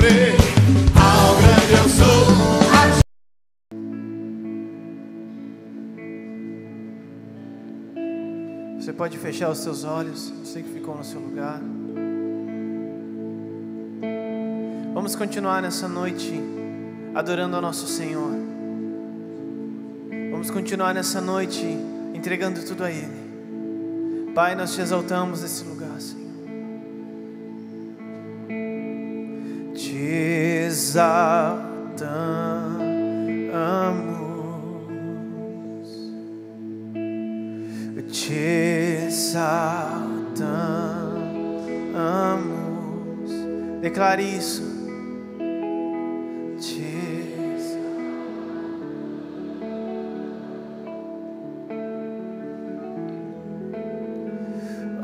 ver ao grande eu sou. Você pode fechar os seus olhos, você que ficou no seu lugar. Vamos continuar nessa noite adorando ao nosso Senhor. Vamos continuar nessa noite entregando tudo a Ele. Pai, nós te exaltamos nesse lugar, Senhor. Te exaltamos, te exaltamos. Declare isso.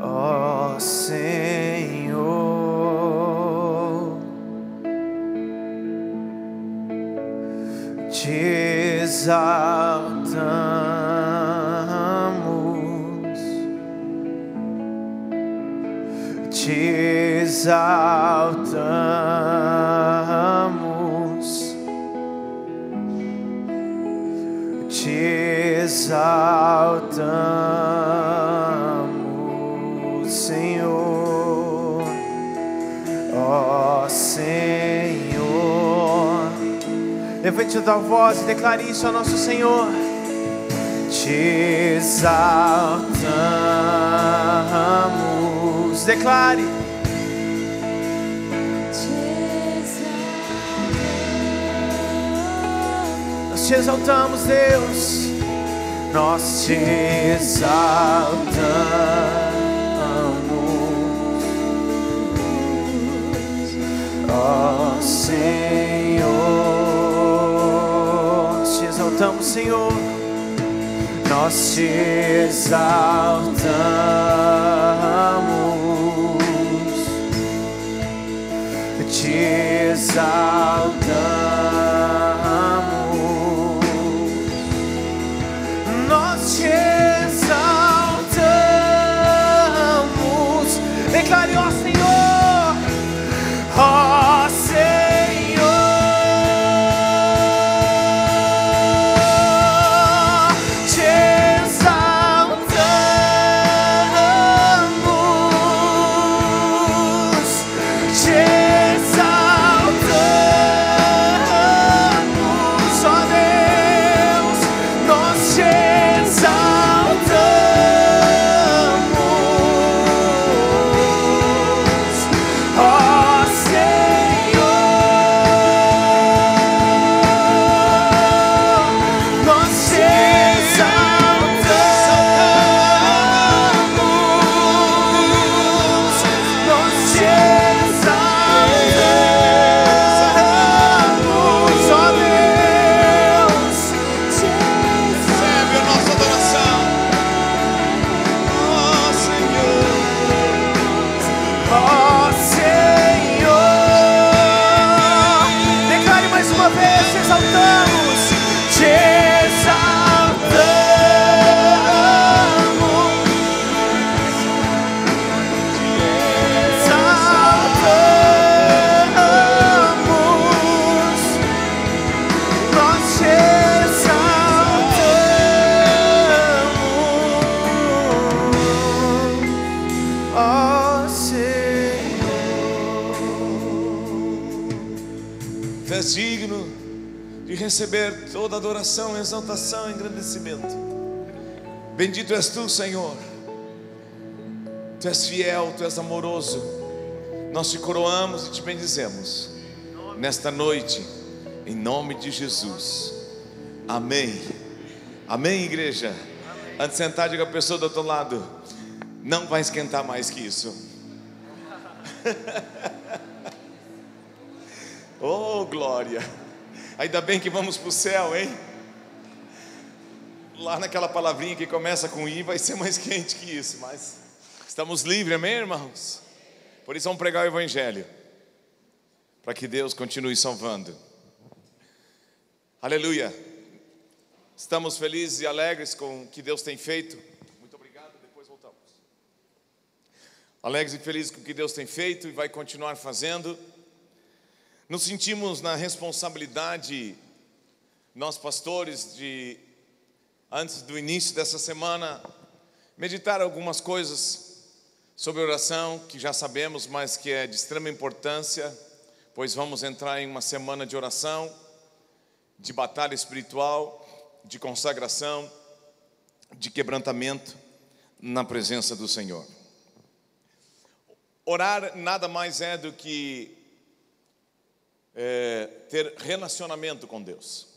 Ó Senhor, te exaltamos, te exaltamos, te exaltamos, Senhor. Ó Senhor, levante a tua voz e declare isso ao nosso Senhor. Te exaltamos, declare. Nós te exaltamos, Deus. Nós te exaltamos, ó Senhor. Nós te exaltamos, Senhor. Nós te exaltamos, te exaltamos. Nós te exaltamos. Declare, ó Senhor, ó Senhor, te exaltamos, te exaltamos, ó Deus, nós te exaltamos, ó Senhor, nós te exaltamos, nós te exaltamos, ó Deus, Recebe a nossa adoração, ó Senhor. ó Senhor. Declare mais uma vez, te exaltamos, te exaltamos, nós te exaltamos, ó Senhor. Tu és digno de receber toda adoração, exaltação e engrandecimento. Bendito és tu, Senhor. Tu és fiel, tu és amoroso. Nós te coroamos e te bendizemos nesta noite, em nome de Jesus. Amém. Amém, igreja. Antes de sentar, diga a pessoa do outro lado: não vai esquentar mais que isso. Oh, glória. Ainda bem que vamos para o céu, hein? Lá naquela palavrinha que começa com I vai ser mais quente que isso, mas estamos livres, amém, irmãos? Por isso vamos pregar o Evangelho, para que Deus continue salvando. Aleluia. Estamos felizes e alegres com o que Deus tem feito. Muito obrigado, depois voltamos. Alegres e felizes com o que Deus tem feito e vai continuar fazendo. Nos sentimos na responsabilidade, nós pastores, de, antes do início dessa semana, meditar algumas coisas sobre oração, que já sabemos, mas que é de extrema importância, pois vamos entrar em uma semana de oração, de batalha espiritual, de consagração, de quebrantamento na presença do Senhor. Orar nada mais é do que ter relacionamento com Deus,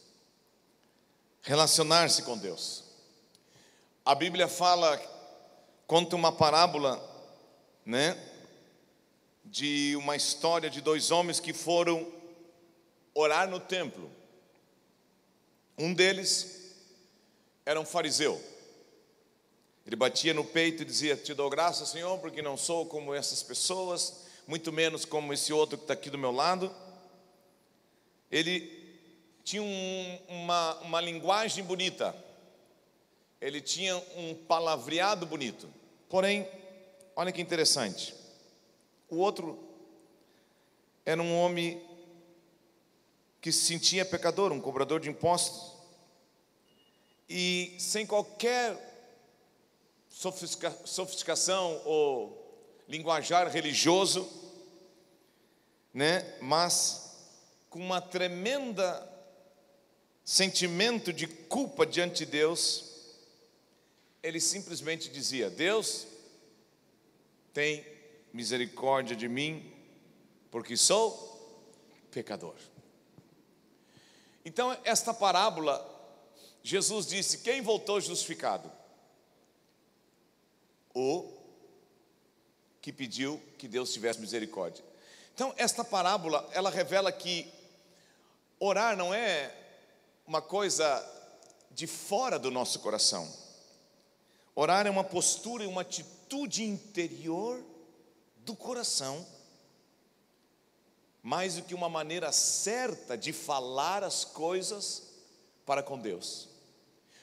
relacionar-se com Deus. A Bíblia conta uma parábola, né, de uma história de dois homens que foram orar no templo. Um deles era um fariseu. Ele batia no peito e dizia: te dou graças, Senhor, porque não sou como essas pessoas, muito menos como esse outro que está aqui do meu lado. Ele tinha uma linguagem bonita, ele tinha um palavreado bonito. Porém, olha que interessante, o outro era um homem que se sentia pecador, um cobrador de impostos, e sem qualquer sofisticação ou linguajar religioso, né? Mas com uma tremenda sentimento de culpa diante de Deus, ele simplesmente dizia: Deus, tem misericórdia de mim, porque sou pecador. Então, esta parábola, Jesus disse: quem voltou justificado? O que pediu que Deus tivesse misericórdia. Então, esta parábola, ela revela que orar não é uma coisa de fora do nosso coração. Orar é uma postura e uma atitude interior do coração, mais do que uma maneira certa de falar as coisas para com Deus,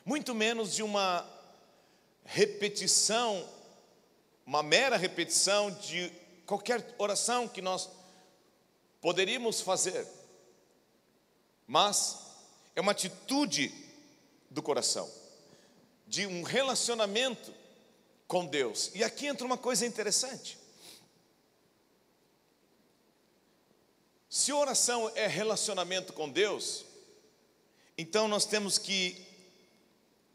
muito menos de uma repetição, uma mera repetição de qualquer oração que nós poderíamos fazer, mas é uma atitude do coração, de um relacionamento com Deus. E aqui entra uma coisa interessante. Se oração é relacionamento com Deus, então nós temos que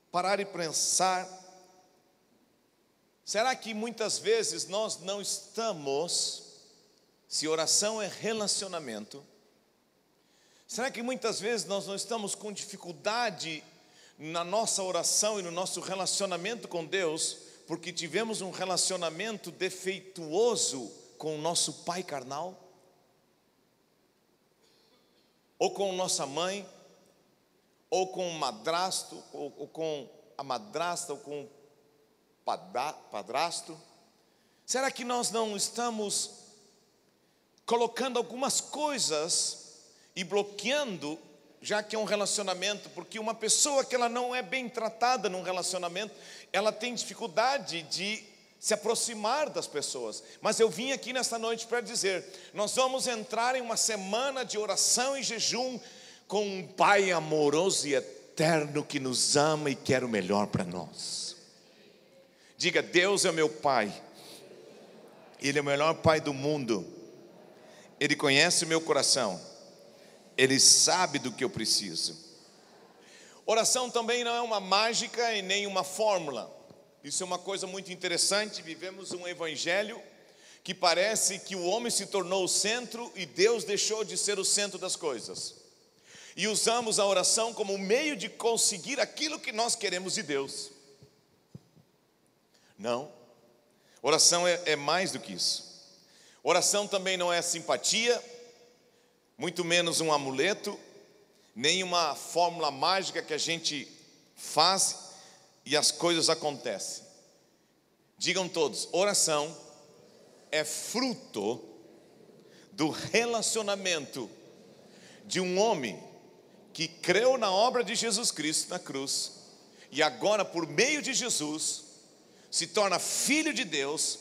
parar e pensar: será que muitas vezes nós não estamos, se oração é relacionamento, será que muitas vezes nós não estamos com dificuldade na nossa oração e no nosso relacionamento com Deus, porque tivemos um relacionamento defeituoso com o nosso pai carnal? Ou com nossa mãe, ou com o madrasto, ou com a madrasta, ou com o padrasto? Será que nós não estamos colocando algumas coisas e bloqueando, já que é um relacionamento? Porque uma pessoa que ela não é bem tratada num relacionamento, ela tem dificuldade de se aproximar das pessoas. Mas eu vim aqui nesta noite para dizer: nós vamos entrar em uma semana de oração e jejum com um Pai amoroso e eterno que nos ama e quer o melhor para nós. Diga: Deus é meu Pai, Ele é o melhor Pai do mundo, Ele conhece o meu coração, Ele sabe do que eu preciso. Oração também não é uma mágica e nem uma fórmula. Isso é uma coisa muito interessante. Vivemos um evangelho que parece que o homem se tornou o centro e Deus deixou de ser o centro das coisas, e usamos a oração como meio de conseguir aquilo que nós queremos de Deus. Não, oração é mais do que isso. Oração também não é simpatia, muito menos um amuleto, nem uma fórmula mágica que a gente faz e as coisas acontecem. Digam todos: oração é fruto do relacionamento de um homem que creu na obra de Jesus Cristo na cruz, e agora, por meio de Jesus, se torna filho de Deus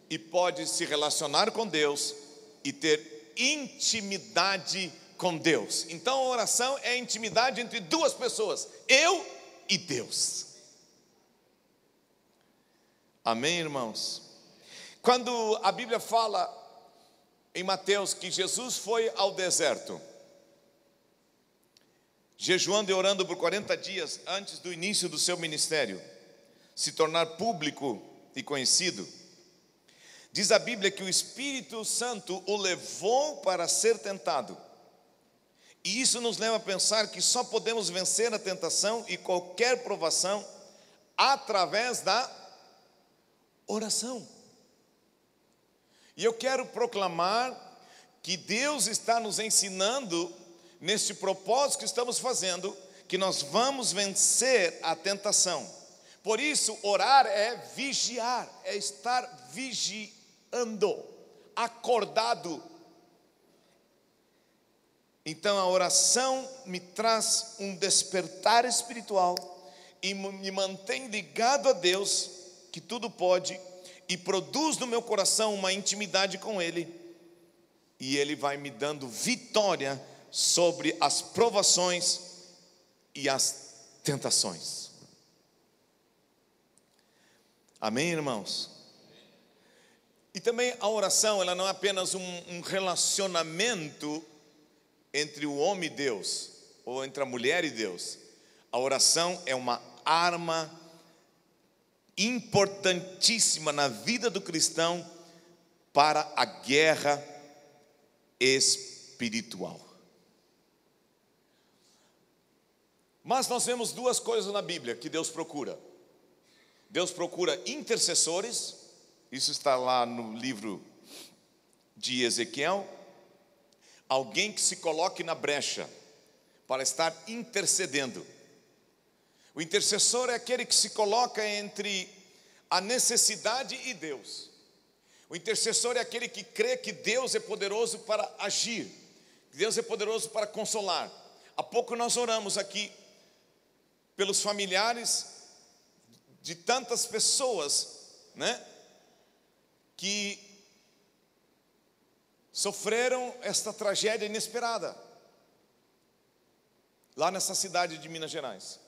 e pode se relacionar com Deus e ter intimidade com Deus. Então a oração é intimidade entre duas pessoas, eu e Deus. Amém, irmãos? Quando a Bíblia fala em Mateus que Jesus foi ao deserto, jejuando e orando por 40 dias antes do início do seu ministério se tornar público e conhecido, diz a Bíblia que o Espírito Santo o levou para ser tentado. E isso nos leva a pensar que só podemos vencer a tentação e qualquer provação através da oração. E eu quero proclamar que Deus está nos ensinando, neste propósito que estamos fazendo, que nós vamos vencer a tentação. Por isso, orar é vigiar, é estar vigiando, acordado. Então a oração me traz um despertar espiritual e me mantém ligado a Deus, que tudo pode, e produz no meu coração uma intimidade com Ele, e Ele vai me dando vitória sobre as provações e as tentações. Amém, irmãos? E também a oração, ela não é apenas um relacionamento entre o homem e Deus, ou entre a mulher e Deus. A oração é uma arma importantíssima na vida do cristão para a guerra espiritual. Mas nós vemos duas coisas na Bíblia que Deus procura. Deus procura intercessores, isso está lá no livro de Ezequiel. Alguém que se coloque na brecha para estar intercedendo. O intercessor é aquele que se coloca entre a necessidade e Deus. O intercessor é aquele que crê que Deus é poderoso para agir, que Deus é poderoso para consolar. Há pouco nós oramos aqui pelos familiares de tantas pessoas, né, que sofreram esta tragédia inesperada lá nessa cidade de Minas Gerais.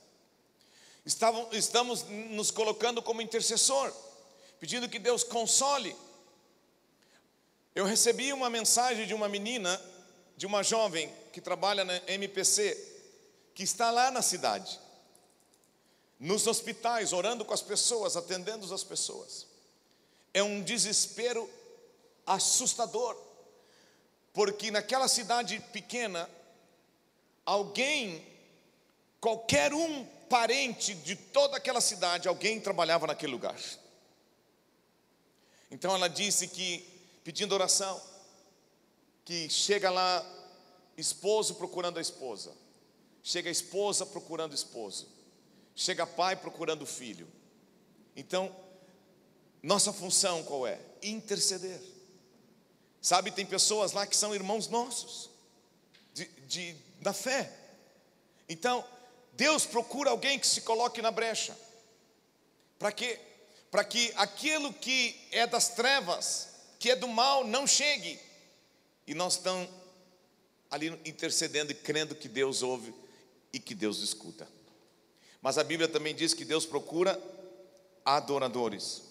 Estamos nos colocando como intercessor, pedindo que Deus console. Eu recebi uma mensagem de uma menina, de uma jovem que trabalha na MPC, que está lá na cidade, nos hospitais, orando com as pessoas, atendendo as pessoas. É um desespero assustador, porque naquela cidade pequena, qualquer um parente de toda aquela cidade, alguém trabalhava naquele lugar. Então ela disse que, pedindo oração, que chega lá esposo procurando a esposa, chega a esposa procurando o esposo, chega pai procurando o filho. Então, nossa função qual é? Interceder. Sabe, tem pessoas lá que são irmãos nossos, da fé. Então, Deus procura alguém que se coloque na brecha. Para quê? Para que aquilo que é das trevas, que é do mal, não chegue. E nós estamos ali intercedendo e crendo que Deus ouve e que Deus escuta. Mas a Bíblia também diz que Deus procura adoradores.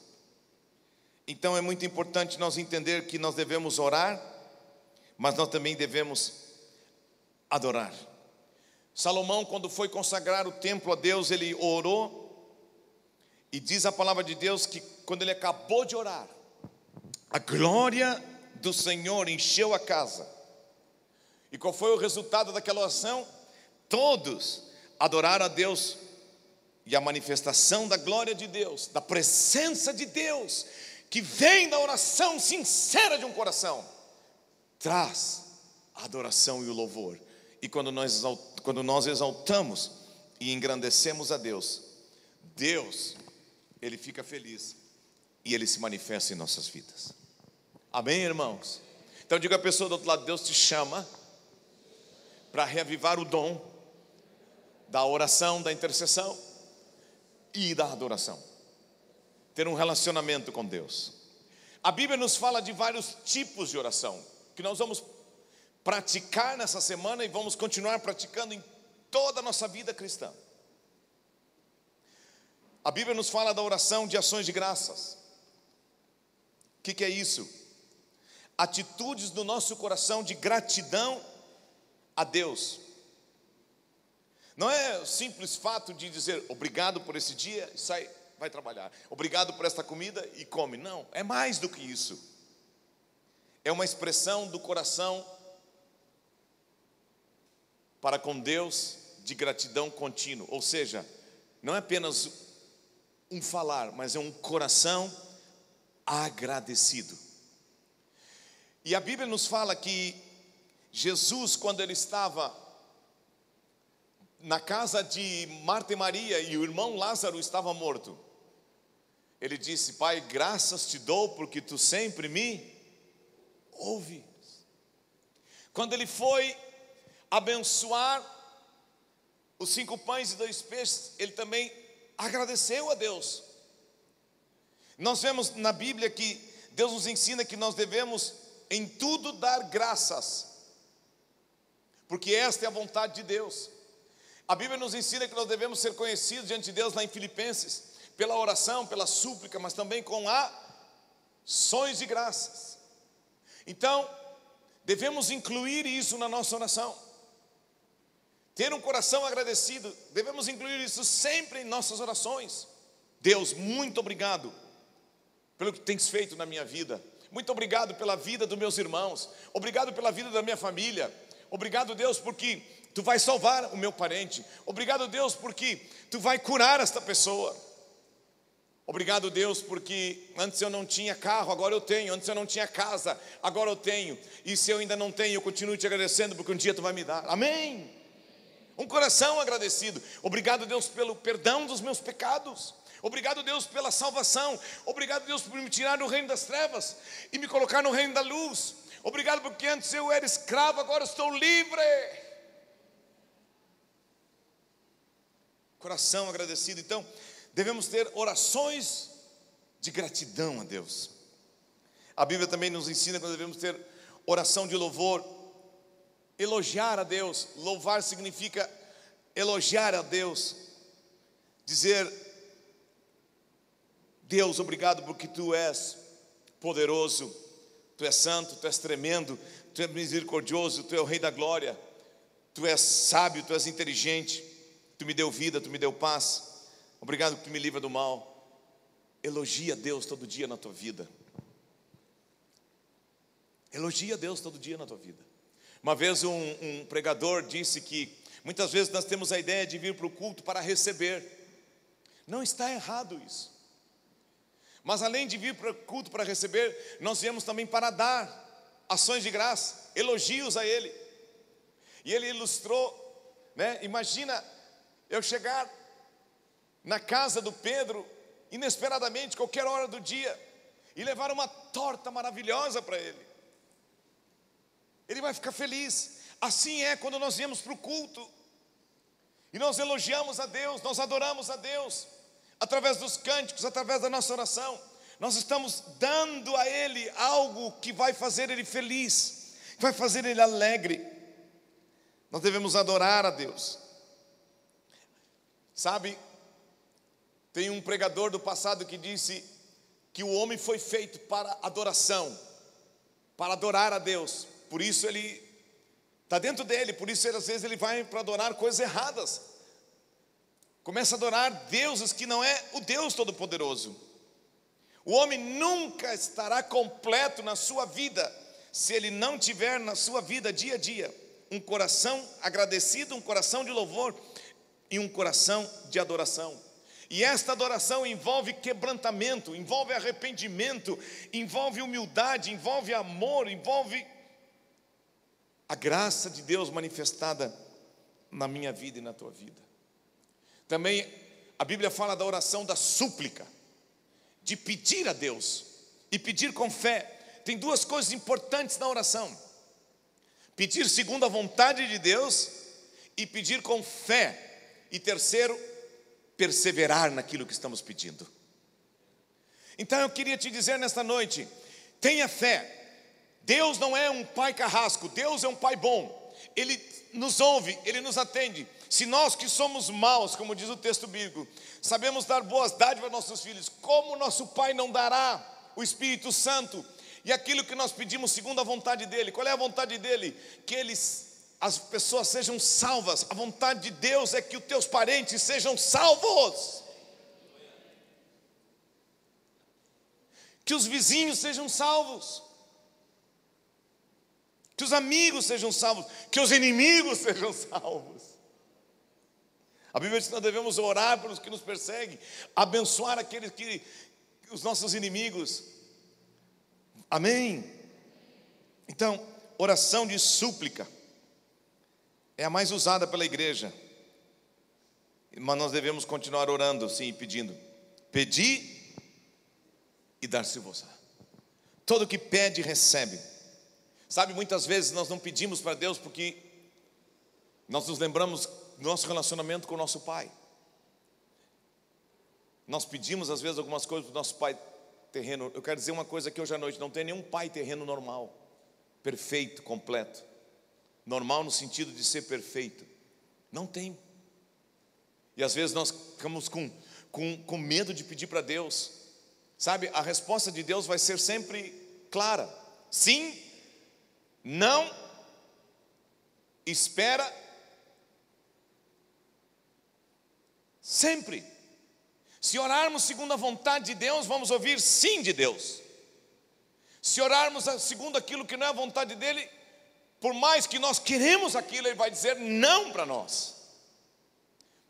Então é muito importante nós entender que nós devemos orar, mas nós também devemos adorar. Salomão, quando foi consagrar o templo a Deus, ele orou, e diz a palavra de Deus que quando ele acabou de orar, a glória do Senhor encheu a casa. E qual foi o resultado daquela oração? Todos adoraram a Deus, e a manifestação da glória de Deus, da presença de Deus, que vem da oração sincera de um coração, traz a adoração e o louvor. E quando nós exaltamos e engrandecemos a Deus, Deus, Ele fica feliz e Ele se manifesta em nossas vidas. Amém, irmãos? Então diga à pessoa do outro lado: Deus te chama para reavivar o dom da oração, da intercessão e da adoração. Ter um relacionamento com Deus. A Bíblia nos fala de vários tipos de oração, que nós vamos praticar nessa semana e vamos continuar praticando em toda a nossa vida cristã. A Bíblia nos fala da oração de ações de graças. O que é isso? Atitudes do nosso coração de gratidão a Deus. Não é o simples fato de dizer obrigado por esse dia e sai, vai trabalhar. Obrigado por esta comida e come. Não, é mais do que isso. É uma expressão do coração para com Deus de gratidão contínua. Ou seja, não é apenas um falar, mas é um coração agradecido. E a Bíblia nos fala que Jesus, quando ele estava na casa de Marta e Maria e o irmão Lázaro estava morto, ele disse: Pai, graças te dou porque tu sempre me ouves. Quando ele foi abençoar os 5 pães e 2 peixes, ele também agradeceu a Deus. Nós vemos na Bíblia que Deus nos ensina que nós devemos em tudo dar graças, porque esta é a vontade de Deus. A Bíblia nos ensina que nós devemos ser conhecidos diante de Deus lá em Filipenses, pela oração, pela súplica, mas também com ações de graças. Então, devemos incluir isso na nossa oração. Ter um coração agradecido, devemos incluir isso sempre em nossas orações. Deus, muito obrigado pelo que tens feito na minha vida. Muito obrigado pela vida dos meus irmãos. Obrigado pela vida da minha família. Obrigado, Deus, porque tu vai salvar o meu parente. Obrigado, Deus, porque tu vai curar esta pessoa. Obrigado, Deus, porque antes eu não tinha carro, agora eu tenho. Antes eu não tinha casa, agora eu tenho. E se eu ainda não tenho, eu continuo te agradecendo, porque um dia tu vai me dar. Amém. Um coração agradecido. Obrigado, Deus, pelo perdão dos meus pecados. Obrigado, Deus, pela salvação. Obrigado, Deus, por me tirar do reino das trevas e me colocar no reino da luz. Obrigado porque antes eu era escravo, agora estou livre. Coração agradecido. Então, devemos ter orações de gratidão a Deus. A Bíblia também nos ensina que nós devemos ter oração de louvor, elogiar a Deus. Louvar significa elogiar a Deus, dizer: Deus, obrigado porque tu és poderoso, tu és santo, tu és tremendo, tu és misericordioso, tu és o Rei da glória, tu és sábio, tu és inteligente, tu me deu vida, tu me deu paz. Obrigado porque tu me livra do mal. Elogia a Deus todo dia na tua vida. Elogia a Deus todo dia na tua vida. Uma vez um pregador disse que muitas vezes nós temos a ideia de vir para o culto para receber. Não está errado isso. Mas além de vir para o culto para receber, nós viemos também para dar ações de graça, elogios a Ele. E ele ilustrou, né? Imagina eu chegar na casa do Pedro, inesperadamente, qualquer hora do dia, e levar uma torta maravilhosa para ele. Ele vai ficar feliz. Assim é quando nós viemos para o culto e nós elogiamos a Deus, nós adoramos a Deus, através dos cânticos, através da nossa oração. Nós estamos dando a Ele algo que vai fazer Ele feliz, que vai fazer Ele alegre. Nós devemos adorar a Deus. Sabe, tem um pregador do passado que disse que o homem foi feito para adoração, para adorar a Deus. Por isso ele está dentro dele, por isso às vezes ele vai para adorar coisas erradas. Começa a adorar deuses que não é o Deus Todo-Poderoso. O homem nunca estará completo na sua vida se ele não tiver na sua vida dia a dia um coração agradecido, um coração de louvor e um coração de adoração. E esta adoração envolve quebrantamento, envolve arrependimento, envolve humildade, envolve amor, envolve a graça de Deus manifestada na minha vida e na tua vida. Também a Bíblia fala da oração da súplica, de pedir a Deus e pedir com fé. Tem duas coisas importantes na oração: pedir segundo a vontade de Deus e pedir com fé. E terceiro, perseverar naquilo que estamos pedindo. Então eu queria te dizer nesta noite: tenha fé, Deus não é um pai carrasco, Deus é um pai bom. Ele nos ouve, Ele nos atende. Se nós que somos maus, como diz o texto bíblico, sabemos dar boas dádivas aos nossos filhos, como nosso Pai não dará o Espírito Santo e aquilo que nós pedimos segundo a vontade dEle? Qual é a vontade dEle? Que as pessoas sejam salvas. A vontade de Deus é que os teus parentes sejam salvos, que os vizinhos sejam salvos, que os amigos sejam salvos, que os inimigos sejam salvos. A Bíblia diz que nós devemos orar pelos que nos perseguem, abençoar aqueles que, os nossos inimigos. Amém? Então, oração de súplica é a mais usada pela igreja, mas nós devemos continuar orando, sim, pedindo. Pedi e dar-se-vos-á. Todo que pede, recebe. Sabe, muitas vezes nós não pedimos para Deus porque nós nos lembramos do nosso relacionamento com o nosso Pai. Nós pedimos às vezes algumas coisas para o nosso Pai terreno. Eu quero dizer uma coisa aqui hoje à noite: não tem nenhum pai terreno normal, perfeito, completo. Normal no sentido de ser perfeito. Não tem. E às vezes nós ficamos com medo de pedir para Deus. Sabe, a resposta de Deus vai ser sempre clara: sim, não, espera. Sempre. Se orarmos segundo a vontade de Deus, vamos ouvir sim de Deus. Se orarmos segundo aquilo que não é a vontade dEle, por mais que nós queremos aquilo, Ele vai dizer não para nós.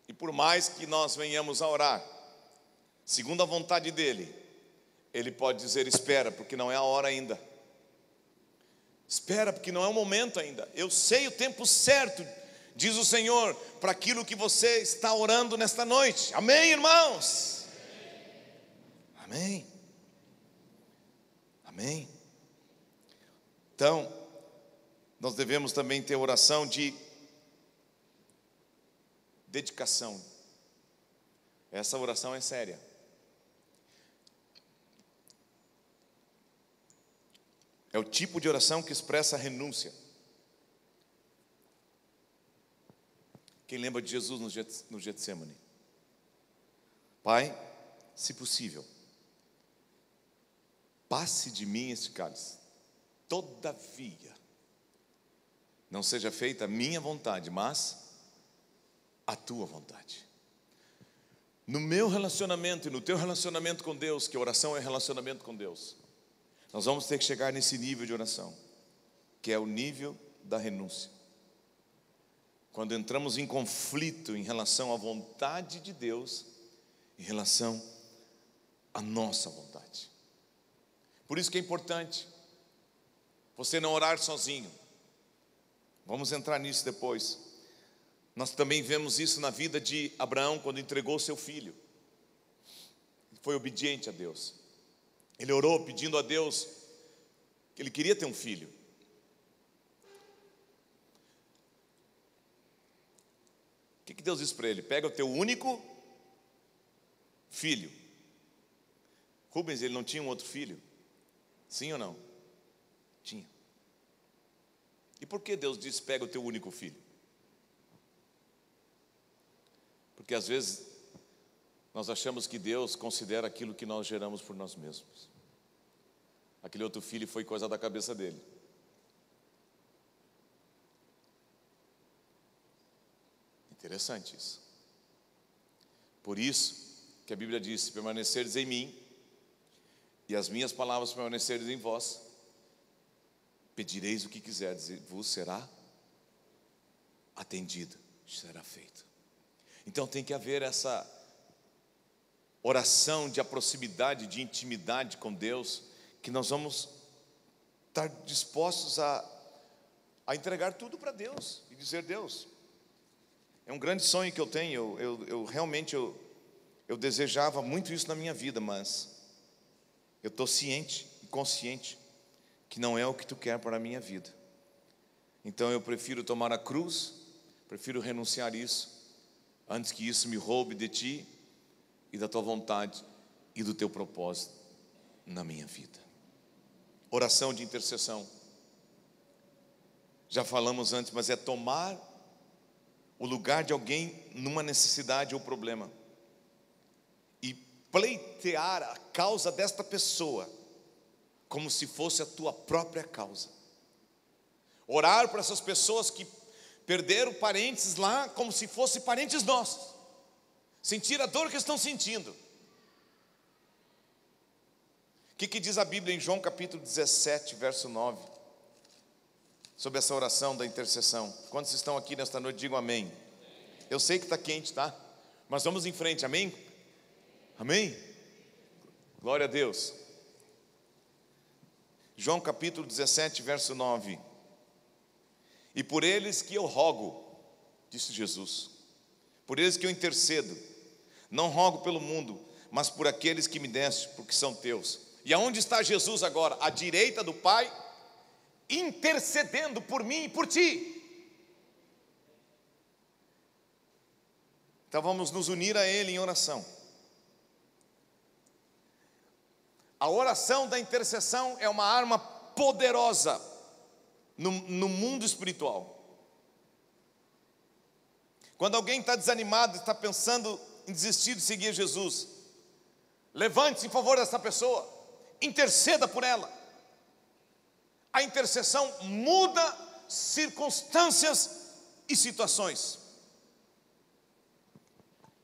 E por mais que nós venhamos a orar segundo a vontade dEle, Ele pode dizer espera, porque não é a hora ainda. Espera, porque não é o momento ainda. Eu sei o tempo certo, diz o Senhor, para aquilo que você está orando nesta noite. Amém, irmãos? Amém. Amém. Então, nós devemos também ter oração de dedicação. Essa oração é séria. É o tipo de oração que expressa renúncia. Quem lembra de Jesus no Getsemane? Pai, se possível, passe de mim este cálice. Todavia, não seja feita a minha vontade, mas a tua vontade. No meu relacionamento e no teu relacionamento com Deus, que a oração é relacionamento com Deus, nós vamos ter que chegar nesse nível de oração, que é o nível da renúncia. Quando entramos em conflito em relação à vontade de Deus, em relação à nossa vontade. Por isso que é importante você não orar sozinho. Vamos entrar nisso depois. Nós também vemos isso na vida de Abraão, quando entregou seu filho. Ele foi obediente a Deus. Ele orou pedindo a Deus que ele queria ter um filho. O que Deus disse para ele? Pega o teu único filho. Rubens, ele não tinha um outro filho? Sim ou não? Tinha. E por que Deus disse pega o teu único filho? Porque às vezes nós achamos que Deus considera aquilo que nós geramos por nós mesmos. Aquele outro filho foi coisa da cabeça dele. Interessante isso. Por isso que a Bíblia diz: se permanecerdes em mim e as minhas palavras permanecerdes em vós, pedireis o que quiserdes e vos será atendido, será feito. Então tem que haver essa oração de proximidade, de intimidade com Deus, que nós vamos estar dispostos a entregar tudo para Deus e dizer: Deus, é um grande sonho que eu tenho. Eu realmente desejava muito isso na minha vida, mas eu estou ciente e consciente que não é o que tu quer para a minha vida. Então eu prefiro tomar a cruz, prefiro renunciar isso, antes que isso me roube de ti e da tua vontade e do teu propósito na minha vida. Oração de intercessão. Já falamos antes, mas é tomar o lugar de alguém numa necessidade ou problema e pleitear a causa desta pessoa como se fosse a tua própria causa. Orar para essas pessoas que perderam parentes lá como se fossem parentes nossos. Sentir a dor que estão sentindo. O que diz a Bíblia em João capítulo 17, verso 9? Sobre essa oração da intercessão. Quantos estão aqui nesta noite, digam amém. Eu sei que está quente, tá? Mas vamos em frente, amém? Amém? Glória a Deus. João capítulo 17, verso 9. E por eles que eu rogo, disse Jesus, por eles que eu intercedo, não rogo pelo mundo, mas por aqueles que me deste, porque são teus. E aonde está Jesus agora? À direita do Pai, intercedendo por mim e por ti. Então vamos nos unir a Ele em oração. A oração da intercessão é uma arma poderosa no mundo espiritual. Quando alguém está desanimado, está pensando em desistir de seguir Jesus, levante-se em favor dessa pessoa, interceda por ela. A intercessão muda circunstâncias e situações.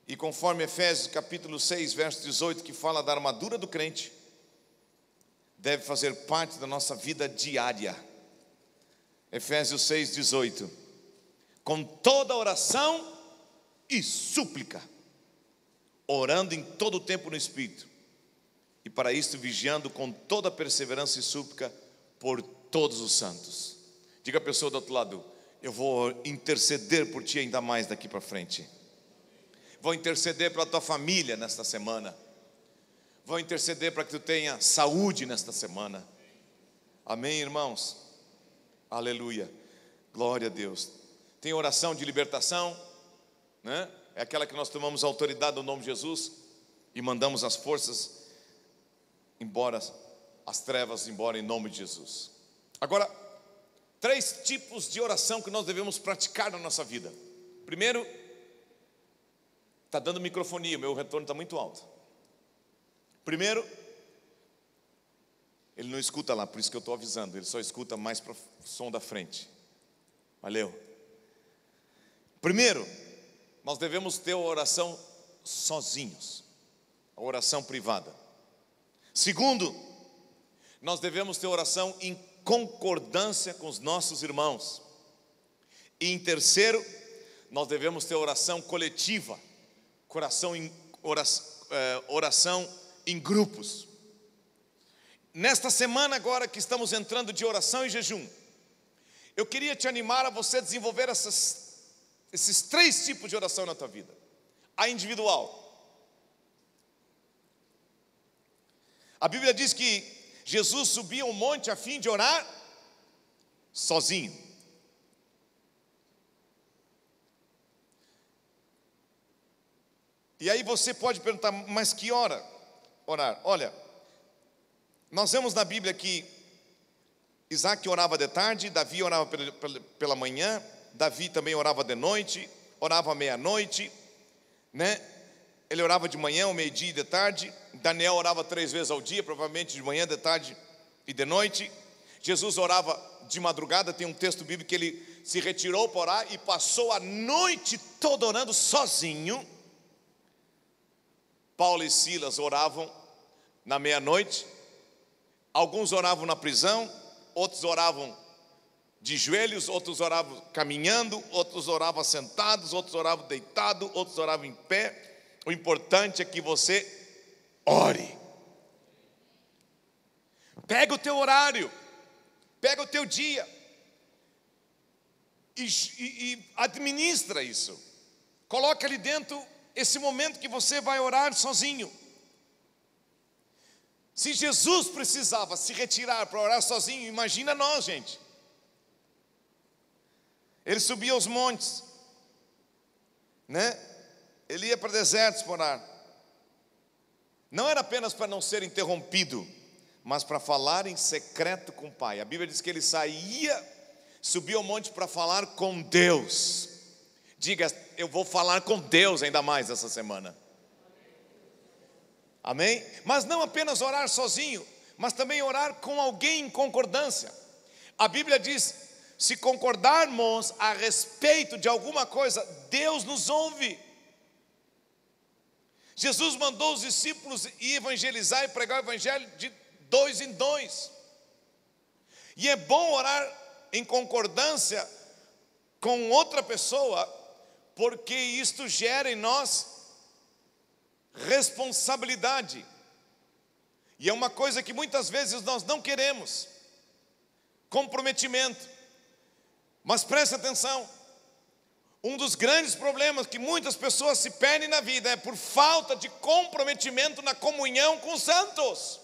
E conforme Efésios capítulo 6, verso 18, que fala da armadura do crente, deve fazer parte da nossa vida diária. Efésios 6, 18. Com toda oração e súplica, orando em todo o tempo no Espírito, e para isto vigiando com toda perseverança e súplica por todos os santos. Diga a pessoa do outro lado: eu vou interceder por ti ainda mais daqui para frente. Vou interceder pela tua família nesta semana. Vou interceder para que tu tenha saúde nesta semana. Amém, irmãos? Aleluia, glória a Deus. Tem oração de libertação, né? É aquela que nós tomamos a autoridade no nome de Jesus e mandamos as forças embora, as trevas embora, em nome de Jesus. Agora, 3 tipos de oração que nós devemos praticar na nossa vida. Primeiro, está dando microfonia, meu retorno está muito alto. Primeiro, ele não escuta lá, por isso que eu estou avisando, ele só escuta mais para o som da frente. Valeu. Primeiro, nós devemos ter a oração sozinhos, a oração privada. Segundo, nós devemos ter oração em concordância com os nossos irmãos. E em terceiro, nós devemos ter oração coletiva, oração em grupos. Nesta semana agora que estamos entrando de oração e jejum, eu queria te animar a você desenvolver esses 3 tipos de oração na tua vida. A individual. A Bíblia diz que Jesus subia um monte a fim de orar sozinho. E aí você pode perguntar, mas que hora orar? Olha, nós vemos na Bíblia que Isaac orava de tarde, Davi orava pela manhã, Davi também orava de noite, orava à meia-noite, né? Ele orava de manhã, ao meio-dia e de tarde. Daniel orava 3 vezes ao dia, provavelmente de manhã, de tarde e de noite. Jesus orava de madrugada, tem um texto bíblico que ele se retirou para orar e passou a noite toda orando sozinho. Paulo e Silas oravam na meia-noite. Alguns oravam na prisão, outros oravam de joelhos, outros oravam caminhando, outros oravam sentados, outros oravam deitados, outros oravam em pé. O importante é que você ore. Pega o teu horário, pega o teu dia e administra isso. Coloca ali dentro esse momento que você vai orar sozinho. Se Jesus precisava se retirar para orar sozinho, imagina nós, gente. Ele subia aos montes, né? Ele ia para desertos para orar. Não era apenas para não ser interrompido, mas para falar em secreto com o Pai. A Bíblia diz que ele saía subiu ao monte para falar com Deus. Diga, eu vou falar com Deus ainda mais essa semana. Amém? Mas não apenas orar sozinho, mas também orar com alguém em concordância. A Bíblia diz, se concordarmos a respeito de alguma coisa, Deus nos ouve. Jesus mandou os discípulos ir evangelizar e pregar o evangelho de 2 em 2. E é bom orar em concordância com outra pessoa, porque isto gera em nós responsabilidade. E é uma coisa que muitas vezes nós não queremos, comprometimento. Mas preste atenção, um dos grandes problemas que muitas pessoas se perdem na vida é por falta de comprometimento na comunhão com os santos.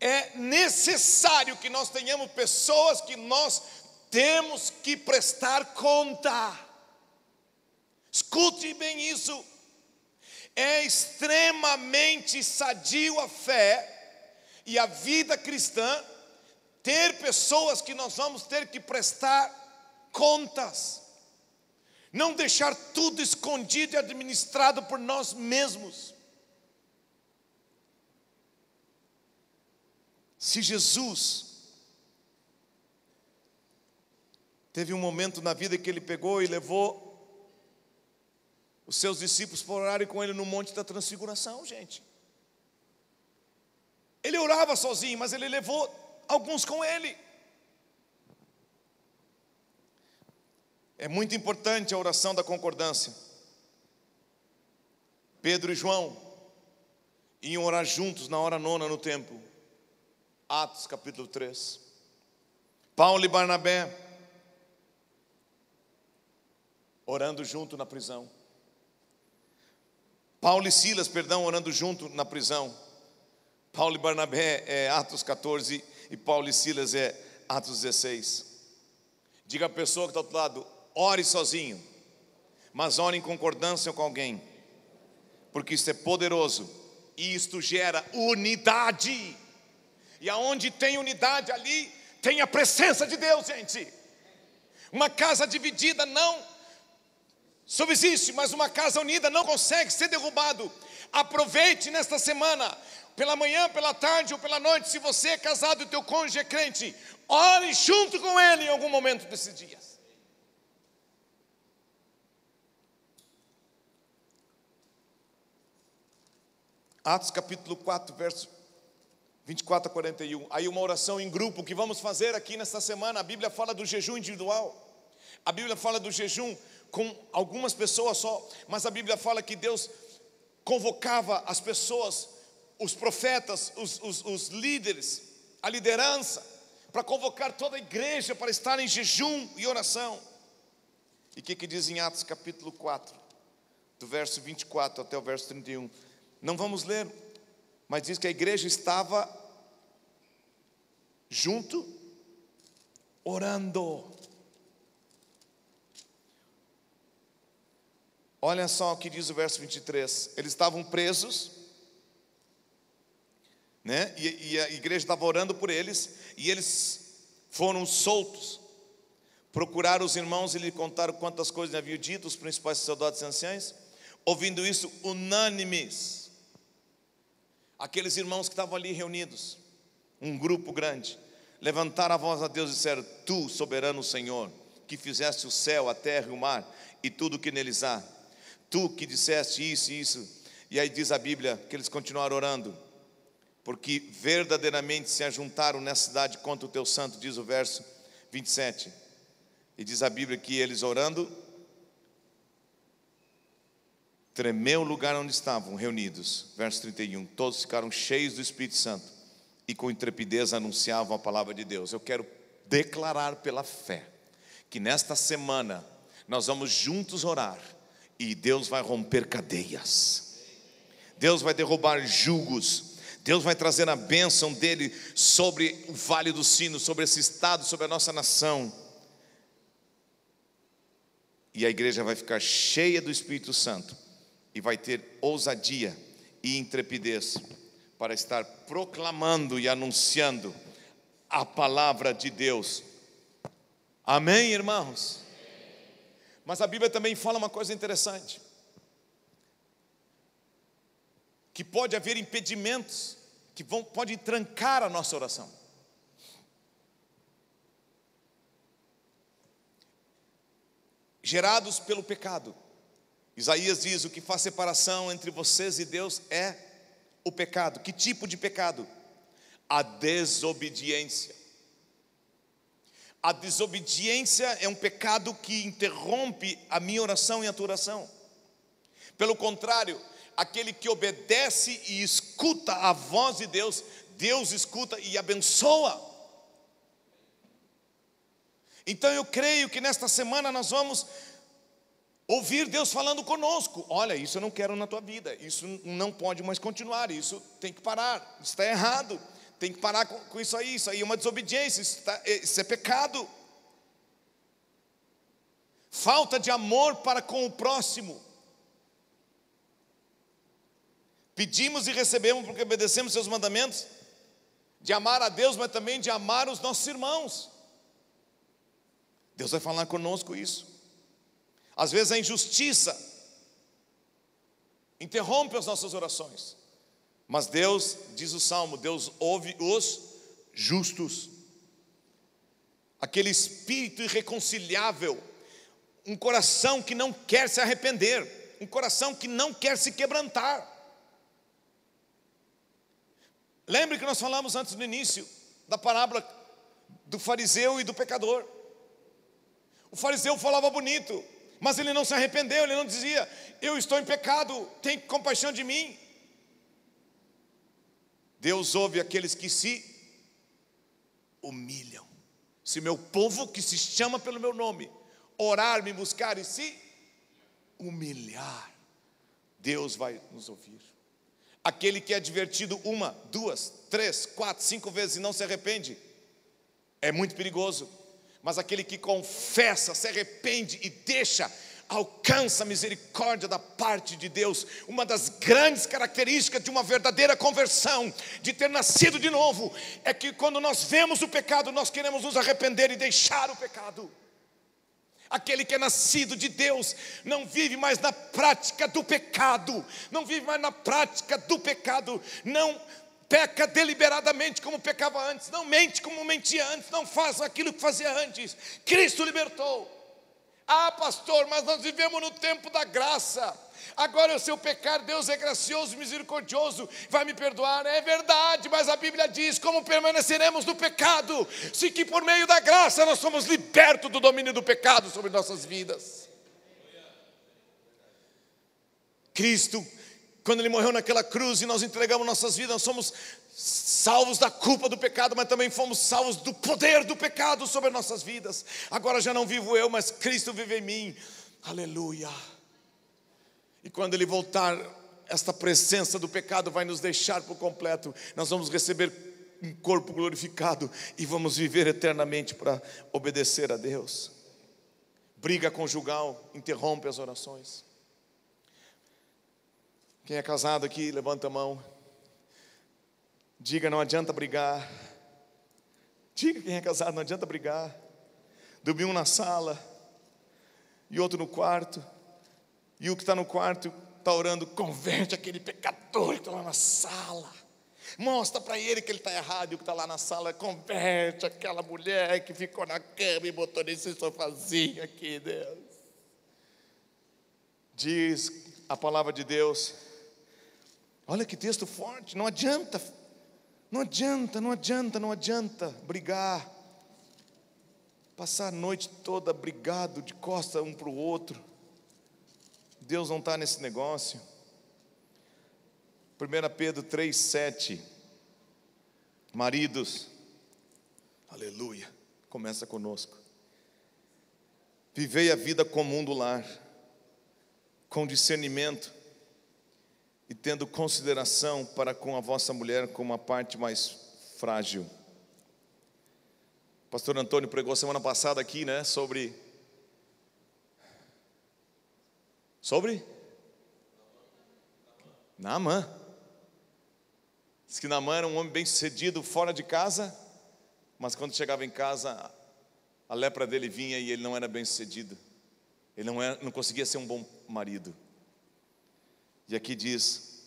É necessário que nós tenhamos pessoas que nós temos que prestar conta. Escute bem isso. É extremamente sadio a fé e a vida cristã ter pessoas que nós vamos ter que prestar contas. Não deixar tudo escondido e administrado por nós mesmos. Se Jesus teve um momento na vida que ele pegou e levou os seus discípulos para orarem com ele no Monte da Transfiguração, gente. Ele orava sozinho, mas ele levou alguns com ele. É muito importante a oração da concordância. Pedro e João iam orar juntos na hora 9 no templo. Atos capítulo 3. Paulo e Barnabé orando junto na prisão. Paulo e Silas, orando junto na prisão. Paulo e Barnabé é Atos 14 e Paulo e Silas é Atos 16. Diga à pessoa que está ao outro lado, ore sozinho, mas ore em concordância com alguém, porque isso é poderoso e isto gera unidade. E aonde tem unidade, ali tem a presença de Deus, gente. Uma casa dividida não subsiste, mas uma casa unida não consegue ser derrubado. Aproveite nesta semana, pela manhã, pela tarde ou pela noite, se você é casado e teu cônjuge é crente, ore junto com ele em algum momento desses dias. Atos capítulo 4, verso 24 a 41. Aí uma oração em grupo que vamos fazer aqui nesta semana. A Bíblia fala do jejum individual. A Bíblia fala do jejum com algumas pessoas só. Mas a Bíblia fala que Deus convocava as pessoas, os profetas, os líderes, a liderança, para convocar toda a igreja para estar em jejum e oração. E o que diz em Atos capítulo 4, do verso 24 até o verso 31? Não vamos ler, mas diz que a igreja estava junto, orando. Olha só o que diz o verso 23. Eles estavam presos, né? E a igreja estava orando por eles, e eles foram soltos. Procuraram os irmãos e lhe contaram quantas coisas haviam dito os principais sacerdotes e anciãos. Ouvindo isso, unânimes, aqueles irmãos que estavam ali reunidos, um grupo grande, levantaram a voz a Deus e disseram: Tu, soberano Senhor, que fizeste o céu, a terra e o mar e tudo o que neles há, tu que disseste isso e isso. E aí diz a Bíblia que eles continuaram orando, porque verdadeiramente se ajuntaram nessa cidade contra o teu santo, diz o verso 27. E diz a Bíblia que eles orando, tremeu o lugar onde estavam reunidos. Verso 31, todos ficaram cheios do Espírito Santo e com intrepidez anunciavam a palavra de Deus. Eu quero declarar pela fé que nesta semana nós vamos juntos orar e Deus vai romper cadeias, Deus vai derrubar julgos, Deus vai trazer a bênção dele sobre o Vale do Sino, sobre esse estado, sobre a nossa nação. E a igreja vai ficar cheia do Espírito Santo e vai ter ousadia e intrepidez para estar proclamando e anunciando a palavra de Deus. Amém, irmãos? Mas a Bíblia também fala uma coisa interessante, que pode haver impedimentos que podem trancar a nossa oração. Gerados pelo pecado. Isaías diz: o que faz separação entre vocês e Deus é o pecado. Que tipo de pecado? A desobediência. A desobediência é um pecado que interrompe a minha oração e a tua oração. Pelo contrário, aquele que obedece e escuta a voz de Deus, Deus escuta e abençoa. Então eu creio que nesta semana nós vamos ouvir Deus falando conosco: olha, isso eu não quero na tua vida, isso não pode mais continuar, isso tem que parar, isso está errado, tem que parar com isso aí é uma desobediência, isso é pecado. Falta de amor para com o próximo. Pedimos e recebemos porque obedecemos seus mandamentos, de amar a Deus, mas também de amar os nossos irmãos. Deus vai falar conosco isso. Às vezes a injustiça interrompe as nossas orações, mas Deus, diz o Salmo, Deus ouve os justos. Aquele espírito irreconciliável, um coração que não quer se arrepender, um coração que não quer se quebrantar. Lembre que nós falamos antes no início da parábola do fariseu e do pecador. O fariseu falava bonito, mas ele não se arrependeu, ele não dizia: eu estou em pecado, tem compaixão de mim. Deus ouve aqueles que se humilham. Se meu povo, que se chama pelo meu nome, orar, me buscar e se humilhar, Deus vai nos ouvir. Aquele que é advertido 1, 2, 3, 4, 5 vezes e não se arrepende, é muito perigoso. Mas aquele que confessa, se arrepende e deixa, alcança a misericórdia da parte de Deus. Uma das grandes características de uma verdadeira conversão, de ter nascido de novo, é que quando nós vemos o pecado, nós queremos nos arrepender e deixar o pecado. Aquele que é nascido de Deus não vive mais na prática do pecado, não vive mais na prática do pecado, não peca deliberadamente como pecava antes, não mente como mentia antes, não faz aquilo que fazia antes. Cristo libertou. Ah, pastor, mas nós vivemos no tempo da graça. Agora, se eu pecar, Deus é gracioso e misericordioso, vai me perdoar. É verdade, mas a Bíblia diz: como permaneceremos no pecado, se que por meio da graça nós somos libertos do domínio do pecado sobre nossas vidas. Cristo, quando Ele morreu naquela cruz e nós entregamos nossas vidas, nós somos salvos da culpa do pecado, mas também fomos salvos do poder do pecado sobre nossas vidas. Agora já não vivo eu, mas Cristo vive em mim. Aleluia. E quando Ele voltar, esta presença do pecado vai nos deixar por completo. Nós vamos receber um corpo glorificado e vamos viver eternamente para obedecer a Deus. Briga conjugal interrompe as orações. Quem é casado aqui, levanta a mão. Diga: não adianta brigar. Diga, quem é casado, não adianta brigar. Dormir um na sala e outro no quarto, e o que está no quarto está orando: converte aquele pecador que está lá na sala, mostra para ele que ele está errado. E o que está lá na sala: converte aquela mulher que ficou na cama e botou nesse sofazinho aqui, Deus. Diz a palavra de Deus. Olha que texto forte. Não adianta, não adianta, não adianta, não adianta brigar, passar a noite toda brigado de costas um para o outro. Deus não está nesse negócio. 1 Pedro 3,7. Maridos, aleluia, começa conosco. Vivei a vida comum do lar, com discernimento e tendo consideração para com a vossa mulher como a parte mais frágil. Pastor Antônio pregou semana passada aqui, né, sobre Naamã. Diz que Naamã era um homem bem sucedido fora de casa, mas quando chegava em casa, a lepra dele vinha e ele não era bem sucedido. Ele não conseguia ser um bom marido. E aqui diz: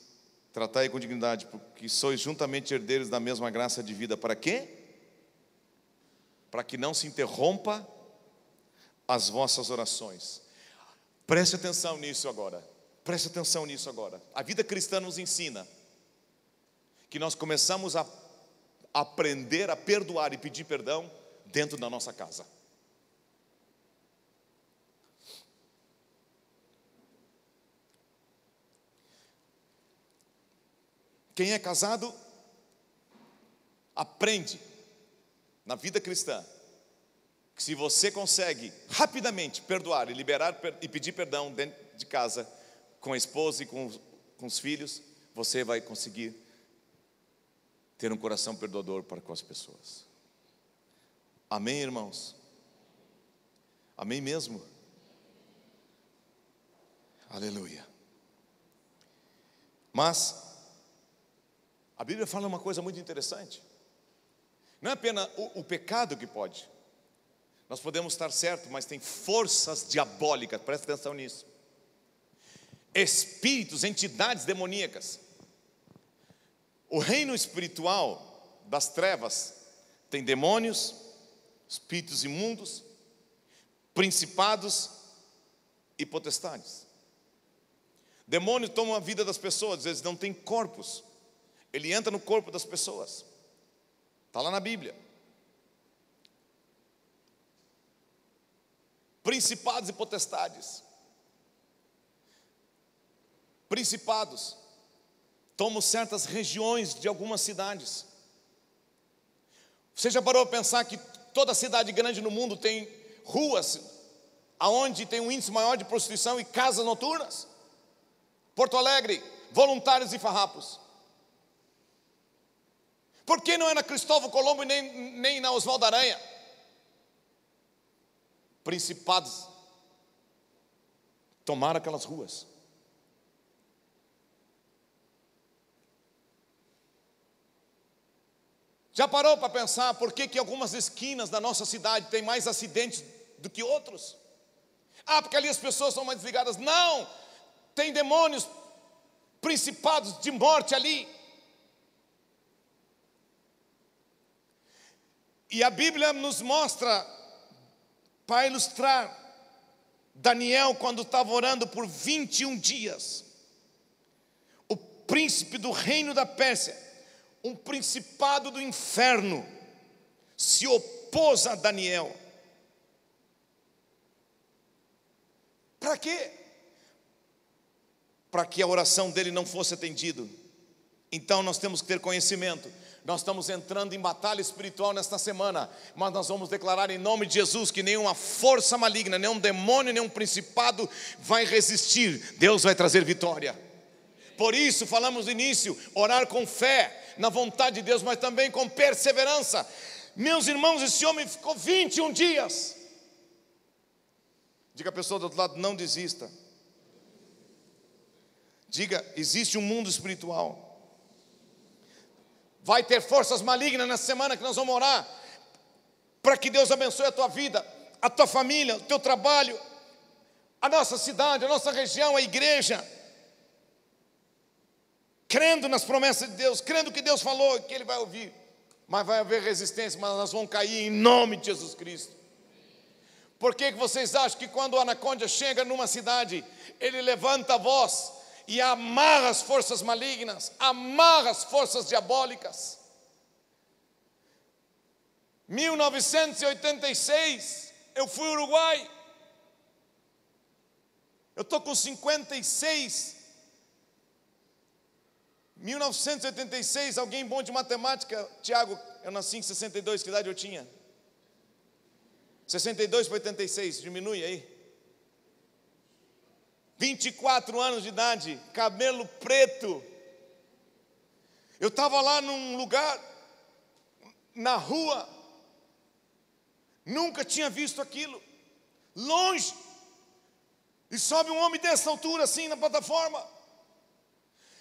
tratai com dignidade, porque sois juntamente herdeiros da mesma graça de vida. Para quê? Para que não se interrompa as vossas orações. Preste atenção nisso agora. Preste atenção nisso agora. A vida cristã nos ensina que nós começamos a aprender a perdoar e pedir perdão dentro da nossa casa. Quem é casado aprende na vida cristã que se você consegue rapidamente perdoar e liberar e pedir perdão dentro de casa, com a esposa e com os filhos, você vai conseguir ter um coração perdoador para com as pessoas. Amém, irmãos? Amém mesmo? Aleluia. Mas a Bíblia fala uma coisa muito interessante. Não é apenas o pecado que pode. Nós podemos estar certos, mas tem forças diabólicas, presta atenção nisso. Espíritos, entidades demoníacas. O reino espiritual das trevas tem demônios, espíritos imundos, principados e potestades. Demônios tomam a vida das pessoas, às vezes não tem corpos. Ele entra no corpo das pessoas. Está lá na Bíblia. Principados e potestades. Principados tomam certas regiões de algumas cidades. Você já parou para pensar que toda cidade grande no mundo tem ruas aonde tem um índice maior de prostituição e casas noturnas? Porto Alegre, voluntários e farrapos. Por que não é na Cristóvão Colombo e nem na Oswaldo Aranha? Principados tomaram aquelas ruas. Já parou para pensar por que algumas esquinas da nossa cidade tem mais acidentes do que outros? Ah, porque ali as pessoas são mais desligadas. Não! Tem demônios, principados de morte ali. E a Bíblia nos mostra, para ilustrar, Daniel quando estava orando por 21 dias. O príncipe do reino da Pérsia, um principado do inferno, se opôs a Daniel. Para quê? Para que a oração dele não fosse atendida. Então nós temos que ter conhecimento. Nós estamos entrando em batalha espiritual nesta semana, mas nós vamos declarar em nome de Jesus que nenhuma força maligna, nenhum demônio, nenhum principado vai resistir. Deus vai trazer vitória. Por isso falamos no início, orar com fé na vontade de Deus, mas também com perseverança. Meus irmãos, esse homem ficou 21 dias. Diga a pessoa do outro lado, não desista. Diga, existe um mundo espiritual. Vai ter forças malignas nessa semana que nós vamos orar, para que Deus abençoe a tua vida, a tua família, o teu trabalho, a nossa cidade, a nossa região, a igreja. Crendo nas promessas de Deus, crendo que Deus falou, que Ele vai ouvir. Mas vai haver resistência, mas nós vamos cair em nome de Jesus Cristo. Por que vocês acham que quando o anaconda chega numa cidade, ele levanta a voz e amarra as forças malignas, amarra as forças diabólicas? 1986, eu fui ao Uruguai. Eu estou com 56. 1986, alguém bom de matemática? Tiago, eu nasci em 62, que idade eu tinha? 62 para 86, diminui aí. 24 anos de idade, cabelo preto. Eu estava lá num lugar, na rua, nunca tinha visto aquilo, longe, e sobe um homem dessa altura assim na plataforma,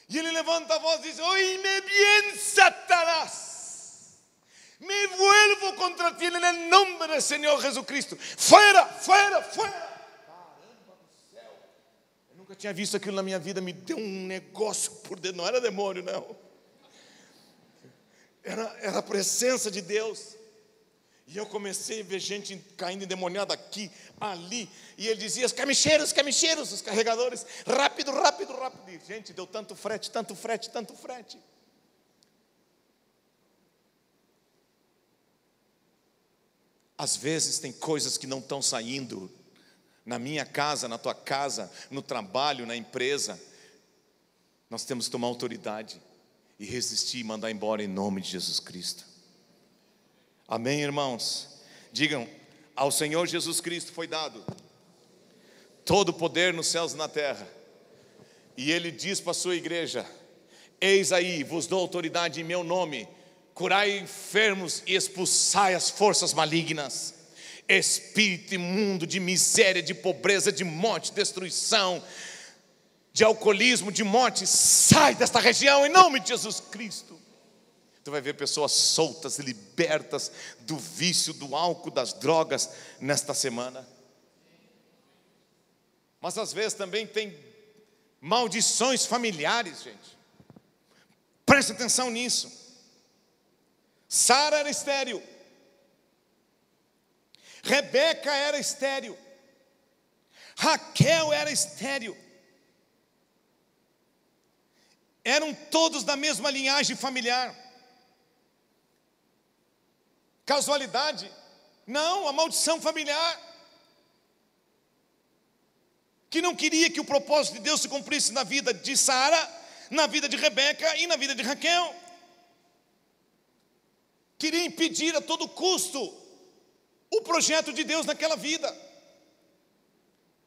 e ele levanta a voz e diz: "Oíme bien, Satanás, Me vuelvo contra ti en el nombre del Señor Jesucristo. Fuera, fuera, fuera. Caramba do céu. Eu nunca tinha visto aquilo na minha vida. Me deu um negócio por dentro. Não era demônio, não. Era a presença de Deus. E eu comecei a ver gente caindo endemoniada aqui, ali. E ele dizia, os camicheiros, os carregadores. Rápido, rápido, rápido. E, gente, deu tanto frete, tanto frete, tanto frete. Às vezes tem coisas que não estão saindo. Na minha casa, na tua casa, no trabalho, na empresa. Nós temos que tomar autoridade e resistir e mandar embora em nome de Jesus Cristo. Amém, irmãos? Digam, ao Senhor Jesus Cristo foi dado todo o poder nos céus e na terra. E Ele diz para a sua igreja, eis aí, vos dou autoridade em meu nome, curai enfermos e expulsai as forças malignas. Espírito imundo de miséria, de pobreza, de morte, destruição, de alcoolismo, de morte, sai desta região em nome de Jesus Cristo. Tu vai ver pessoas soltas e libertas do vício, do álcool, das drogas nesta semana. Mas às vezes também tem maldições familiares, gente. Preste atenção nisso. Sara era estéril. Rebeca era estéril. Raquel era estéril. Eram todos da mesma linhagem familiar. Casualidade? Não, a maldição familiar. Que não queria que o propósito de Deus se cumprisse na vida de Sara, na vida de Rebeca e na vida de Raquel. Queria impedir a todo custo o projeto de Deus naquela vida.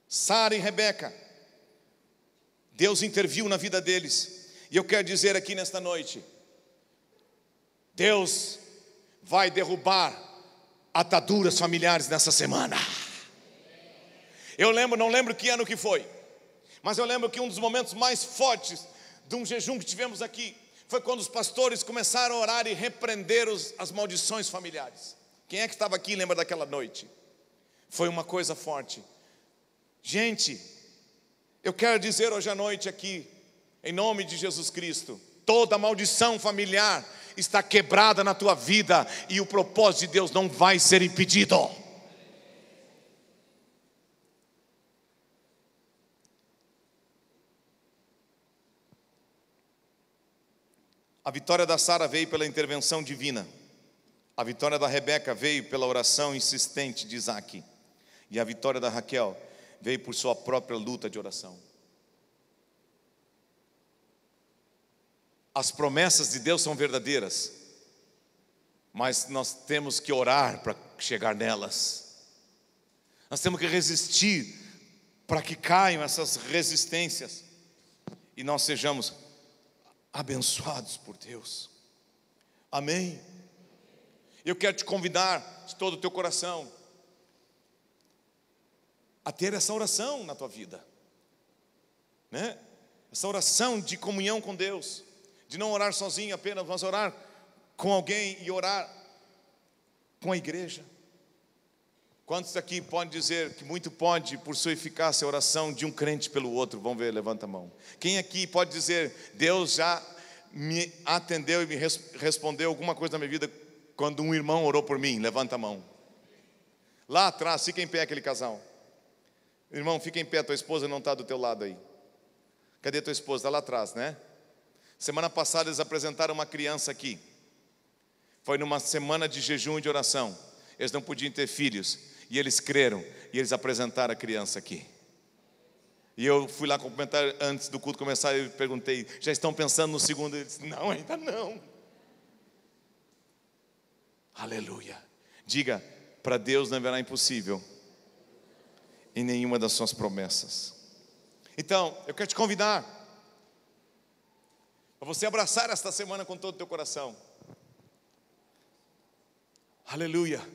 Sara e Rebeca, Deus interviu na vida deles. E eu quero dizer aqui nesta noite, Deus vai derrubar ataduras familiares nessa semana. Eu não lembro que ano que foi, mas eu lembro que um dos momentos mais fortes de um jejum que tivemos aqui foi quando os pastores começaram a orar e repreender as maldições familiares. Quem é que estava aqui e lembra daquela noite? Foi uma coisa forte. Gente, eu quero dizer hoje à noite aqui, em nome de Jesus Cristo, toda maldição familiar está quebrada na tua vida e o propósito de Deus não vai ser impedido. A vitória da Sara veio pela intervenção divina. A vitória da Rebeca veio pela oração insistente de Isaac. E a vitória da Raquel veio por sua própria luta de oração. As promessas de Deus são verdadeiras, mas nós temos que orar para chegar nelas. Nós temos que resistir para que caiam essas resistências e nós sejamos abençoados por Deus. Amém? Eu quero te convidar de todo o teu coração a ter essa oração na tua vida, né? Essa oração de comunhão com Deus, de não orar sozinho apenas, mas orar com alguém e orar com a igreja. Quantos aqui podem dizer que muito pode, por sua eficácia, a oração de um crente pelo outro? Vamos ver, levanta a mão. Quem aqui pode dizer, Deus já me atendeu e me respondeu alguma coisa na minha vida quando um irmão orou por mim? Levanta a mão. Lá atrás, fica em pé aquele casal. Irmão, fica em pé, tua esposa não está do teu lado aí. Cadê tua esposa? Está lá atrás, né? Semana passada eles apresentaram uma criança aqui. Foi numa semana de jejum e de oração. Eles não podiam ter filhos. E eles creram. E eles apresentaram a criança aqui. E eu fui lá cumprimentar antes do culto começar. E perguntei, já estão pensando no segundo? Eles disseram, não, ainda não. Aleluia. Diga, para Deus não haverá impossível em nenhuma das suas promessas. Então, eu quero te convidar para você abraçar esta semana com todo o teu coração. Aleluia.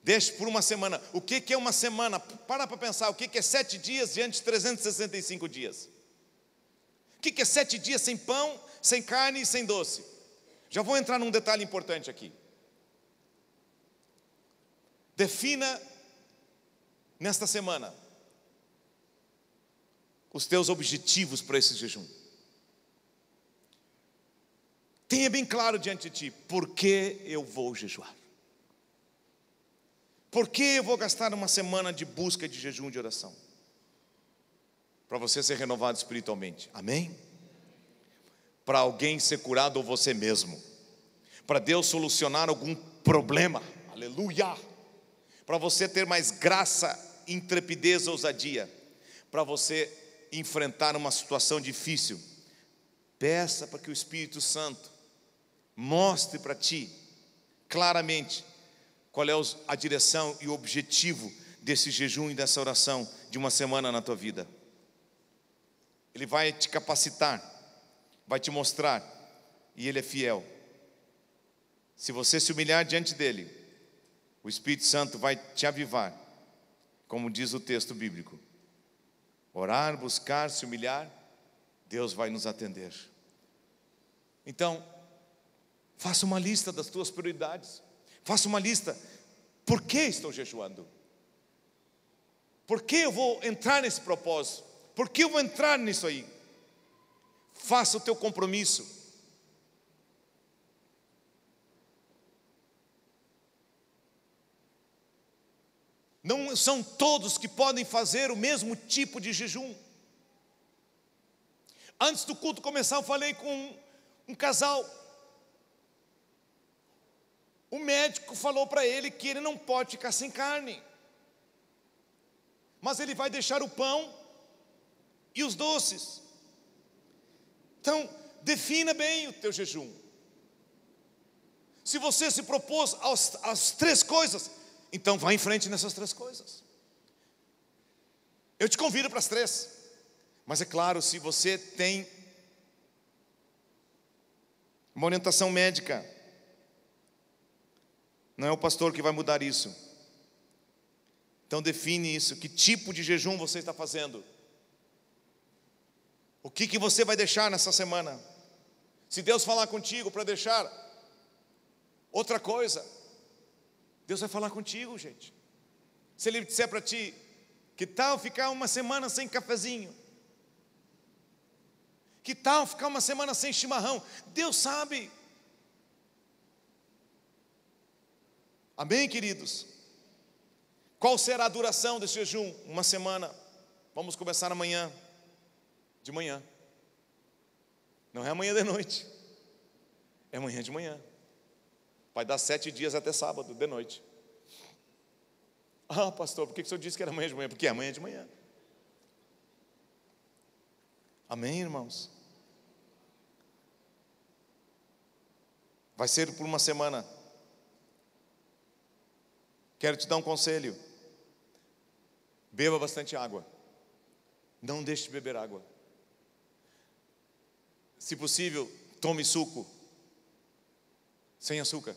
Deixe por uma semana. O que é uma semana? Para pensar, o que é 7 dias diante de 365 dias? O que é 7 dias sem pão, sem carne e sem doce? Já vou entrar num detalhe importante aqui. Defina nesta semana os teus objetivos para esse jejum. Tenha bem claro diante de ti: por que eu vou jejuar? Por que eu vou gastar uma semana de busca, de jejum, de oração? Para você ser renovado espiritualmente, amém? Para alguém ser curado ou você mesmo, para Deus solucionar algum problema, aleluia, para você ter mais graça, intrepidez, ousadia, para você enfrentar uma situação difícil. Peça para que o Espírito Santo mostre para ti claramente qual é a direção e o objetivo desse jejum e dessa oração de uma semana na tua vida. Ele vai te capacitar, vai te mostrar, e Ele é fiel. Se você se humilhar diante dEle, o Espírito Santo vai te avivar, como diz o texto bíblico. Orar, buscar, se humilhar, Deus vai nos atender. Então, faça uma lista das tuas prioridades. Faça uma lista. Por que estou jejuando? Por que eu vou entrar nesse propósito? Por que eu vou entrar nisso aí? Faça o teu compromisso. Não são todos que podem fazer o mesmo tipo de jejum. Antes do culto começar, eu falei com um casal. O médico falou para ele que ele não pode ficar sem carne, mas ele vai deixar o pão e os doces. Então, defina bem o teu jejum. Se você se propôs às 3 coisas, então vá em frente nessas 3 coisas. Eu te convido para as 3. Mas é claro, se você tem uma orientação médica, não é o pastor que vai mudar isso. Então define isso. Que tipo de jejum você está fazendo? O que você vai deixar nessa semana? Se Deus falar contigo para deixar outra coisa, Deus vai falar contigo, gente. Se Ele disser para ti: que tal ficar uma semana sem cafezinho? Que tal ficar uma semana sem chimarrão? Deus sabe. Amém, queridos? Qual será a duração desse jejum? Uma semana. Vamos começar amanhã, de manhã. Não é amanhã de noite, é amanhã de manhã. Vai dar 7 dias até sábado, de noite. Ah, pastor, por que o senhor disse que era amanhã de manhã? Porque é amanhã de manhã. Amém, irmãos? Vai ser por uma semana. Quero te dar um conselho. Beba bastante água. Não deixe de beber água. Se possível, tome suco sem açúcar.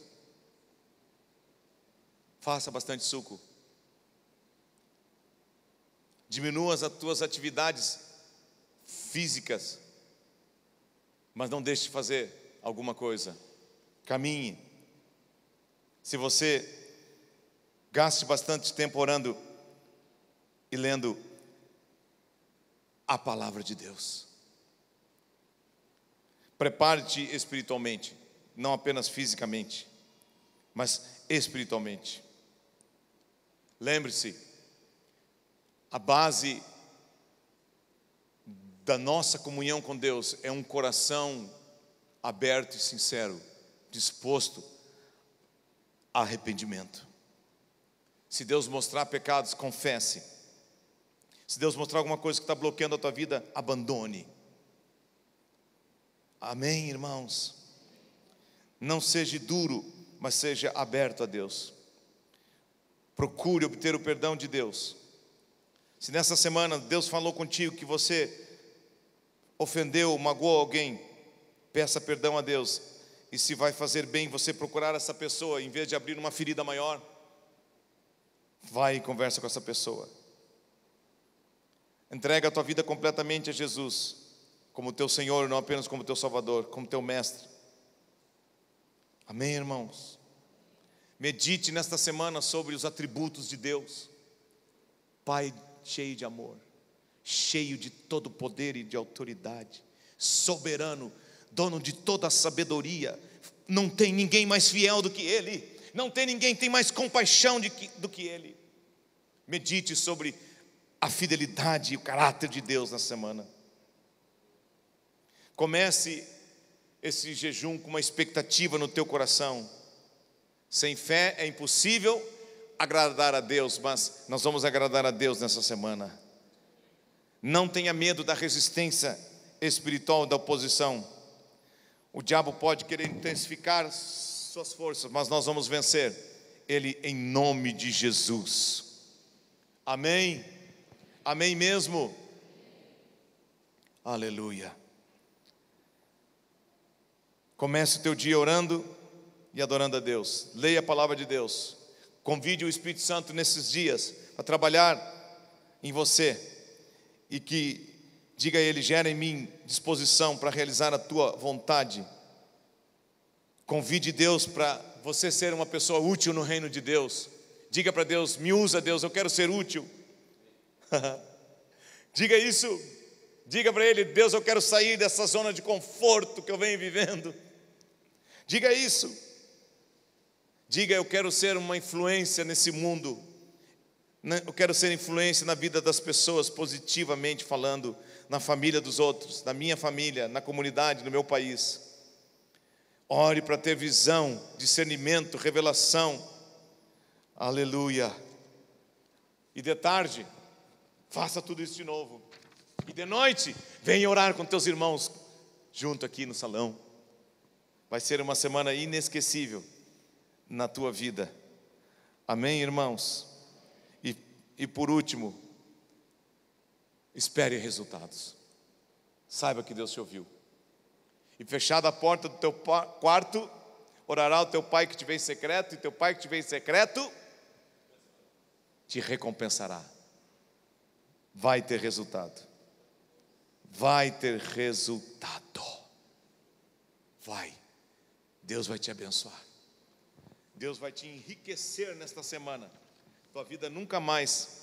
Faça bastante suco. Diminua as tuas atividades físicas, mas não deixe de fazer alguma coisa. Caminhe. Se você gaste bastante tempo orando e lendo a palavra de Deus. Prepare-te espiritualmente, não apenas fisicamente, mas espiritualmente. Lembre-se, a base da nossa comunhão com Deus é um coração aberto e sincero, disposto a arrependimento. Se Deus mostrar pecados, confesse. Se Deus mostrar alguma coisa que está bloqueando a tua vida, abandone. Amém, irmãos? Não seja duro, mas seja aberto a Deus. Procure obter o perdão de Deus. Se nessa semana Deus falou contigo que você ofendeu, magoou alguém, peça perdão a Deus. E se vai fazer bem você procurar essa pessoa, em vez de abrir uma ferida maior, vai e conversa com essa pessoa. Entrega a tua vida completamente a Jesus, como teu Senhor, não apenas como teu Salvador, como teu Mestre. Amém, irmãos? Medite nesta semana sobre os atributos de Deus. Pai cheio de amor, cheio de todo poder e de autoridade, soberano, dono de toda a sabedoria. Não tem ninguém mais fiel do que Ele. Não tem ninguém que tem mais compaixão do que Ele. Medite sobre a fidelidade e o caráter de Deus na semana. Comece esse jejum com uma expectativa no teu coração. Sem fé é impossível agradar a Deus, mas nós vamos agradar a Deus nessa semana. Não tenha medo da resistência espiritual, da oposição. O diabo pode querer intensificar suas forças, mas nós vamos vencer ele em nome de Jesus. Amém? Amém mesmo? Aleluia. Comece o teu dia orando e adorando a Deus. Leia a palavra de Deus. Convide o Espírito Santo nesses dias a trabalhar em você, e que diga a Ele: gera em mim disposição para realizar a tua vontade. Convide Deus para você ser uma pessoa útil no reino de Deus. Diga para Deus: me usa, Deus, eu quero ser útil. Diga isso. Diga para Ele: Deus, eu quero sair dessa zona de conforto que eu venho vivendo. Diga isso. Diga: eu quero ser uma influência nesse mundo. Eu quero ser influência na vida das pessoas, positivamente falando, na família dos outros, na minha família, na comunidade, no meu país. Ore para ter visão, discernimento, revelação. Aleluia. E de tarde, faça tudo isso de novo. E de noite, venha orar com teus irmãos junto aqui no salão. Vai ser uma semana inesquecível na tua vida. Amém, irmãos? E por último, espere resultados. Saiba que Deus te ouviu. E fechada a porta do teu quarto, orará o teu pai que te vê em secreto, e teu pai que te vê em secreto te recompensará. Vai ter resultado. Vai ter resultado. Vai. Deus vai te abençoar. Deus vai te enriquecer nesta semana. Tua vida nunca mais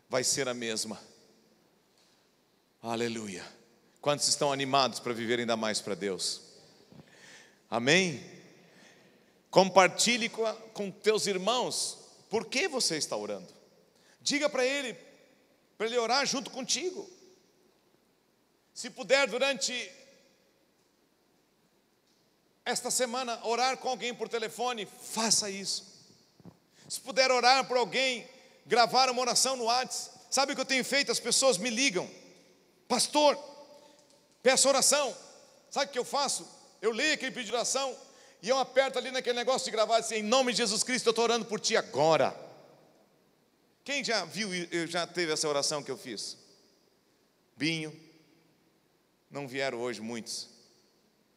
vai ser a mesma. Aleluia. Quantos estão animados para viver ainda mais para Deus? Amém? Compartilhe com teus irmãos por que você está orando. Diga para ele orar junto contigo. Se puder, durante esta semana, orar com alguém por telefone, faça isso. Se puder orar por alguém, gravar uma oração no WhatsApp. Sabe o que eu tenho feito? As pessoas me ligam: pastor, peço oração. Sabe o que eu faço? Eu leio aquele pedido de oração e eu aperto ali naquele negócio de gravar assim: em nome de Jesus Cristo, eu estou orando por ti agora. Quem já viu, já teve essa oração que eu fiz? Binho. Não vieram hoje muitos.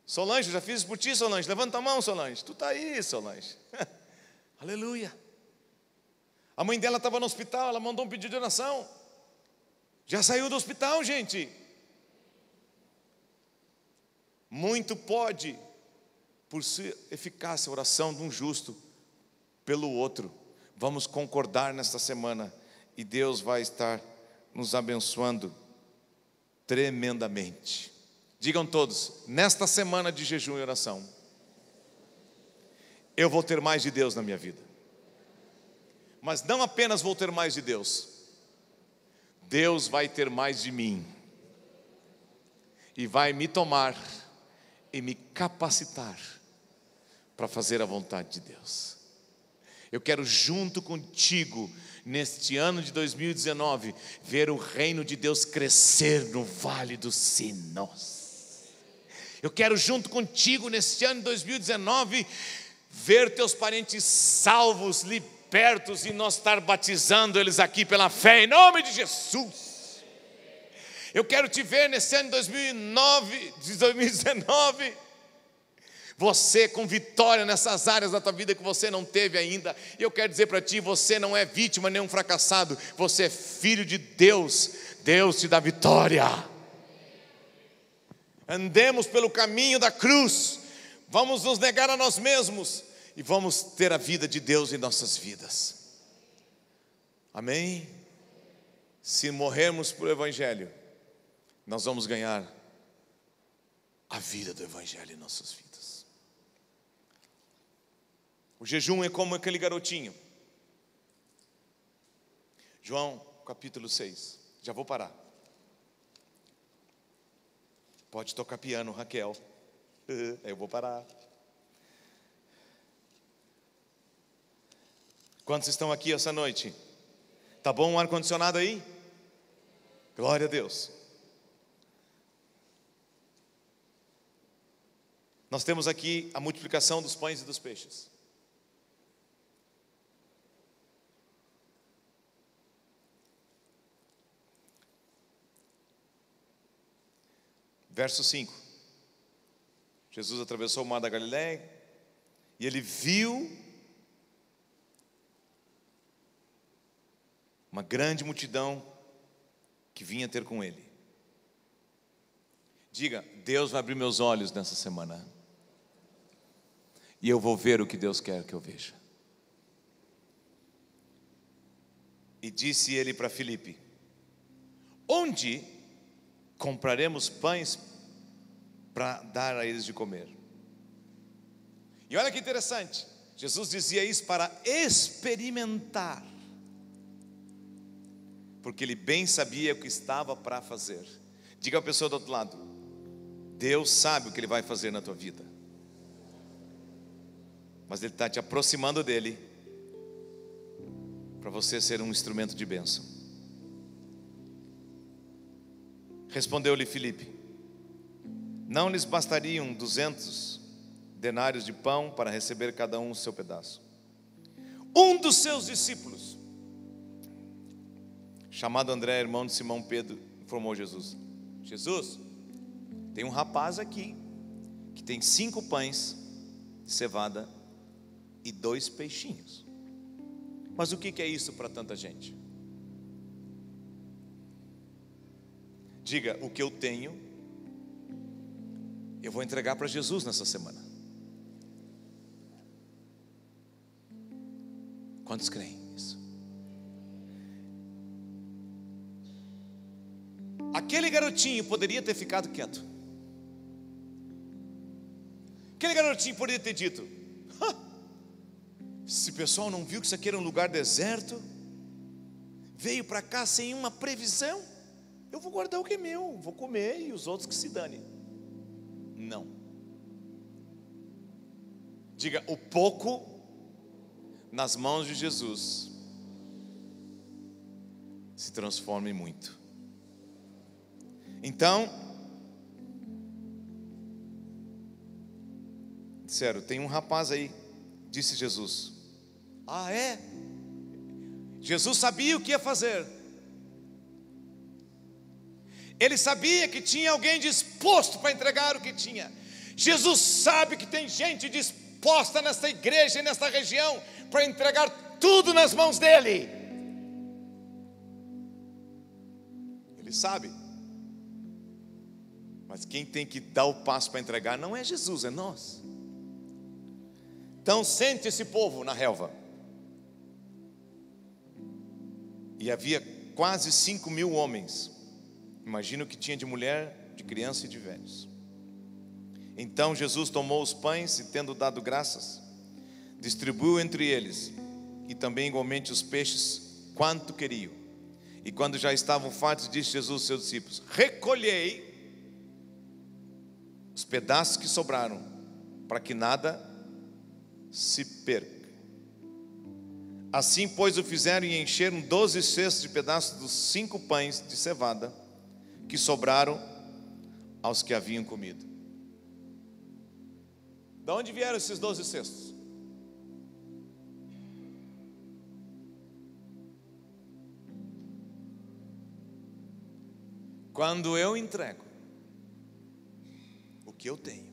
Solange, já fiz isso por ti, Solange. Levanta a mão, Solange. Tu está aí, Solange. Aleluia. A mãe dela estava no hospital, ela mandou um pedido de oração. Já saiu do hospital, gente. Muito pode, por ser eficaz a oração de um justo pelo outro. Vamos concordar nesta semana e Deus vai estar nos abençoando tremendamente. Digam todos: nesta semana de jejum e oração, eu vou ter mais de Deus na minha vida. Mas não apenas vou ter mais de Deus, Deus vai ter mais de mim. E vai me tomar e me capacitar para fazer a vontade de Deus. Eu quero junto contigo, neste ano de 2019, ver o reino de Deus crescer no Vale dos Sinos. Eu quero junto contigo, neste ano de 2019, ver teus parentes salvos, libertos, e nós estar batizando eles aqui pela fé, em nome de Jesus. Eu quero te ver nesse ano de 2019, você com vitória nessas áreas da tua vida que você não teve ainda. E eu quero dizer para ti: você não é vítima nem um fracassado, você é filho de Deus. Deus te dá vitória. Andemos pelo caminho da cruz. Vamos nos negar a nós mesmos e vamos ter a vida de Deus em nossas vidas. Amém? Se morrermos por Evangelho, nós vamos ganhar a vida do Evangelho em nossas vidas. O jejum é como aquele garotinho. João capítulo 6. Já vou parar. Pode tocar piano, Raquel. Eu vou parar. Quantos estão aqui essa noite? Tá bom o ar-condicionado aí? Glória a Deus. Nós temos aqui a multiplicação dos pães e dos peixes. Verso 5. Jesus atravessou o mar da Galileia e ele viu uma grande multidão que vinha ter com ele. Diga: Deus vai abrir meus olhos nessa semana e eu vou ver o que Deus quer que eu veja. E disse ele para Filipe: onde compraremos pães para dar a eles de comer? E olha que interessante, Jesus dizia isso para experimentar, porque ele bem sabia o que estava para fazer. Diga à pessoa do outro lado: Deus sabe o que ele vai fazer na tua vida, mas ele está te aproximando dele para você ser um instrumento de bênção. Respondeu-lhe Filipe: não lhes bastariam 200 denários de pão para receber cada um o seu pedaço? Um dos seus discípulos, chamado André, irmão de Simão Pedro, informou Jesus: Jesus, tem um rapaz aqui que tem 5 pães de cevada e 2 peixinhos. Mas o que é isso para tanta gente? Diga: o que eu tenho, eu vou entregar para Jesus nessa semana. Quantos creem nisso? Aquele garotinho poderia ter ficado quieto. Aquele garotinho poderia ter dito: esse pessoal não viu que isso aqui era um lugar deserto, veio para cá sem uma previsão, eu vou guardar o que é meu, vou comer e os outros que se dane. Não. Diga: o pouco nas mãos de Jesus se transforma em muito. Então, disseram: tem um rapaz aí, disse Jesus. Ah, é? Jesus sabia o que ia fazer. Ele sabia que tinha alguém disposto para entregar o que tinha. Jesus sabe que tem gente disposta nesta igreja e nesta região para entregar tudo nas mãos dele. Ele sabe. Mas quem tem que dar o passo para entregar não é Jesus, é nós. Então sente esse povo na relva. E havia quase 5.000 homens. Imagina o que tinha de mulher, de criança e de velhos. Então Jesus tomou os pães e, tendo dado graças, distribuiu entre eles, e também igualmente os peixes, quanto queriam. E quando já estavam fartos, disse Jesus aos seus discípulos: recolhei os pedaços que sobraram, para que nada se perca. Assim, pois, o fizeram e encheram 12 cestos de pedaços dos 5 pães de cevada que sobraram aos que haviam comido. De onde vieram esses 12 cestos? Quando eu entrego o que eu tenho,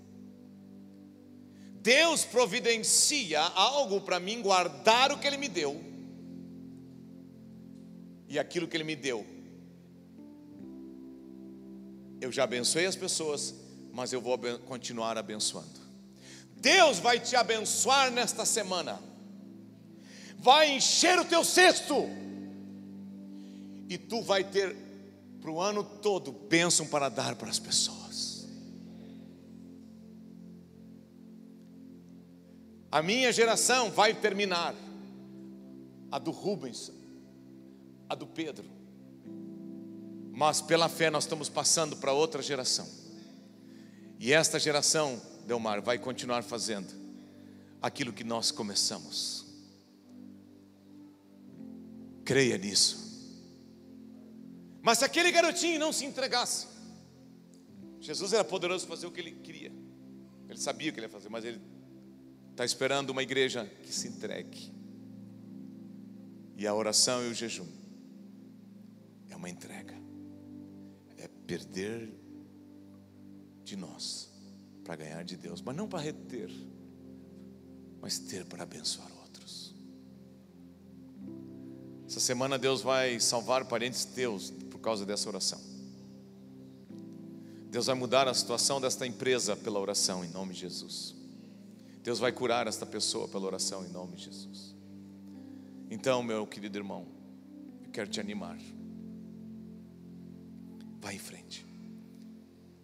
Deus providencia algo para mim guardar o que Ele me deu. E aquilo que Ele me deu, eu já abençoei as pessoas, mas eu vou continuar abençoando. Deus vai te abençoar nesta semana, vai encher o teu cesto, e tu vai ter para o ano todo bênção para dar para as pessoas. A minha geração vai terminar, a do Rubens, a do Pedro, mas pela fé nós estamos passando para outra geração, e esta geração, Delmar, vai continuar fazendo aquilo que nós começamos. Creia nisso. Mas se aquele garotinho não se entregasse, Jesus era poderoso para fazer o que ele queria, ele sabia o que ele ia fazer, mas ele está esperando uma igreja que se entregue. E a oração e o jejum é uma entrega, é perder de nós para ganhar de Deus, mas não para reter, mas ter para abençoar outros. Essa semana Deus vai salvar parentes teus por causa dessa oração. Deus vai mudar a situação desta empresa pela oração, em nome de Jesus. Deus vai curar esta pessoa pela oração, em nome de Jesus. Então, meu querido irmão, eu quero te animar. Vá em frente.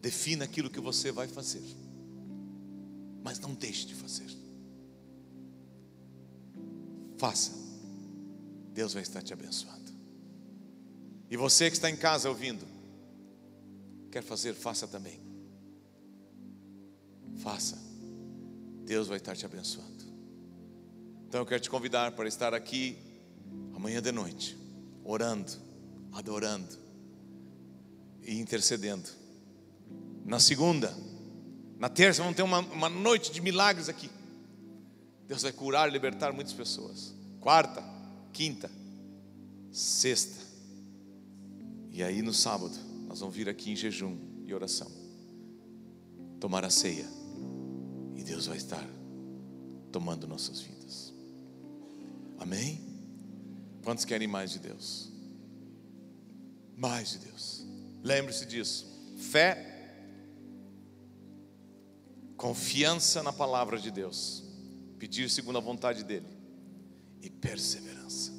Defina aquilo que você vai fazer, mas não deixe de fazer. Faça. Deus vai estar te abençoando. E você que está em casa ouvindo, quer fazer, faça também. Faça. Deus vai estar te abençoando. Então eu quero te convidar para estar aqui amanhã de noite, orando, adorando e intercedendo. Na segunda, na terça vamos ter uma noite de milagres aqui. Deus vai curar e libertar muitas pessoas. Quarta, quinta, sexta, e aí no sábado nós vamos vir aqui em jejum e oração, tomar a ceia, e Deus vai estar tomando nossas vidas. Amém? Quantos querem mais de Deus? Mais de Deus. Lembre-se disso. Fé, confiança na palavra de Deus, pedir segundo a vontade dEle, e perseverança.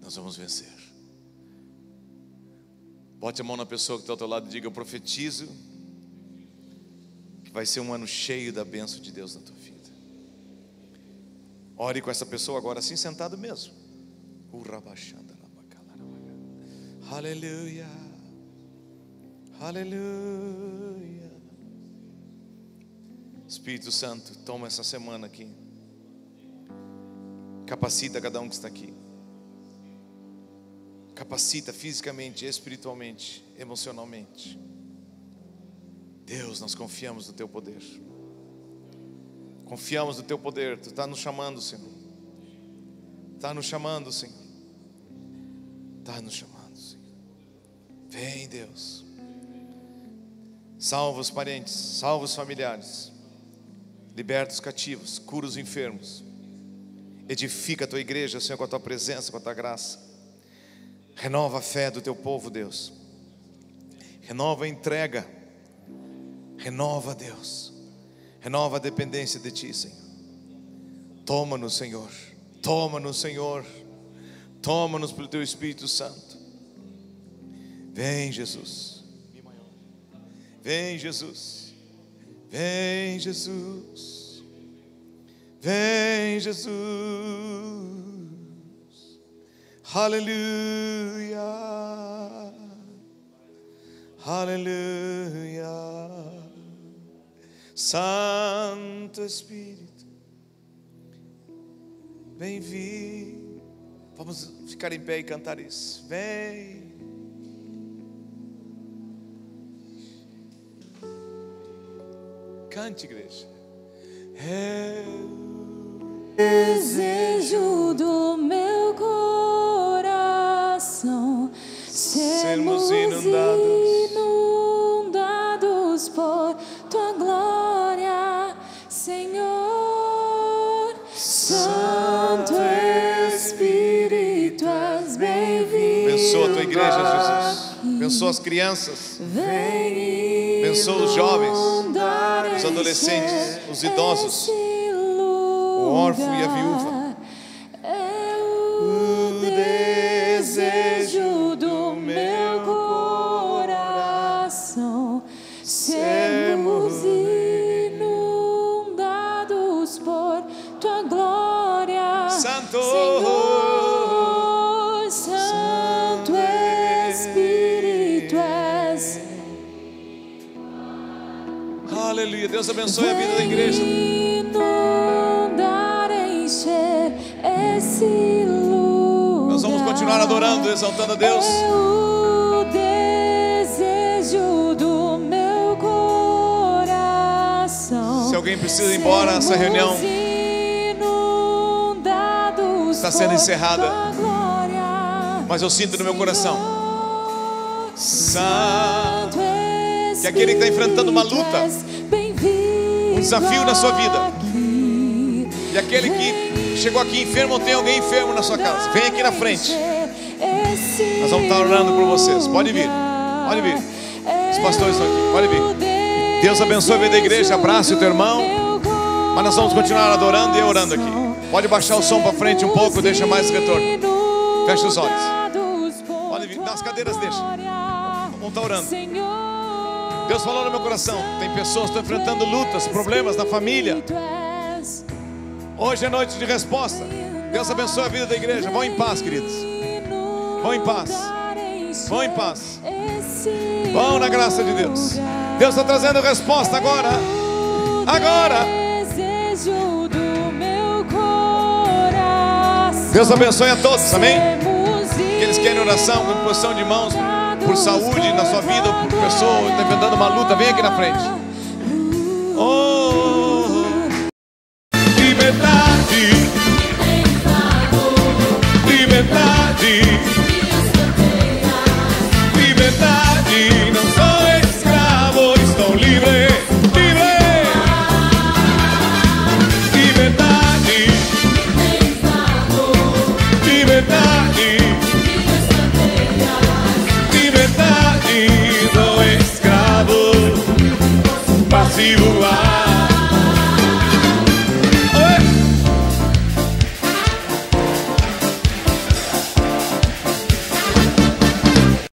Nós vamos vencer. Bote a mão na pessoa que está ao teu lado e diga: eu profetizo que vai ser um ano cheio da bênção de Deus na tua vida. Ore com essa pessoa agora, assim sentado mesmo. Aleluia, aleluia. Espírito Santo, toma essa semana aqui, capacita cada um que está aqui, capacita fisicamente, espiritualmente, emocionalmente. Deus, nós confiamos no Teu poder, confiamos no Teu poder. Tu está nos chamando, Senhor, está nos chamando, Senhor, está nos chamando, Senhor. Vem, Deus, salva os parentes, salva os familiares, liberta os cativos, cura os enfermos, edifica a Tua igreja, Senhor, com a Tua presença, com a Tua graça. Renova a fé do Teu povo, Deus. Renova a entrega. Renova, Deus. Renova a dependência de Ti, Senhor. Toma-nos, Senhor. Toma-nos, Senhor. Toma-nos pelo Teu Espírito Santo. Vem, Jesus. Vem, Jesus. Vem, Jesus. Vem, Jesus. Aleluia, aleluia. Santo Espírito, vem vir. Vamos ficar em pé e cantar isso. Vem. Cante, igreja. É o desejo do meu coração, sermos inundados por Tua glória, Senhor. Santo Espírito, és bem-vindo. Abençoa a Tua igreja, Jesus. Abençoa as crianças. Abençoa os jovens. os adolescentes, os idosos, o órfão e a viúva. É o desejo do meu coração sermos inundados por tua glória, Santo, Senhor, Santo Espírito és. aleluia. Deus abençoe a vida da igreja. Inundar, encher esse lugar. Nós vamos continuar adorando, exaltando a Deus. É o desejo do meu coração. Se alguém precisa ir embora, essa reunião está sendo encerrada. Mas eu sinto no meu coração, Santo, que aquele que está enfrentando uma luta, um desafio na sua vida, e aquele que chegou aqui enfermo ou tem alguém enfermo na sua casa, vem aqui na frente. Nós vamos estar orando por vocês. Pode vir, pode vir. Os pastores estão aqui, pode vir. Deus abençoe a vida da igreja. Abrace o teu irmão. Mas nós vamos continuar adorando e orando aqui. Pode baixar o som para frente um pouco, deixa mais retorno. Fecha os olhos. Pode vir, nas cadeiras deixa. Vamos estar orando. Deus falou no meu coração. Tem pessoas que estão enfrentando lutas, problemas na família. Hoje é noite de resposta. Deus abençoe a vida da igreja. Vão em paz, queridos. Vão em paz. Vão em paz. Vão na graça de Deus. Deus está trazendo resposta agora. Agora. Deus abençoe a todos, amém? Aqueles que querem oração, com posição de mãos, por saúde na sua vida, ou por pessoa que está enfrentando uma luta, vem aqui na frente. Oh, libertar.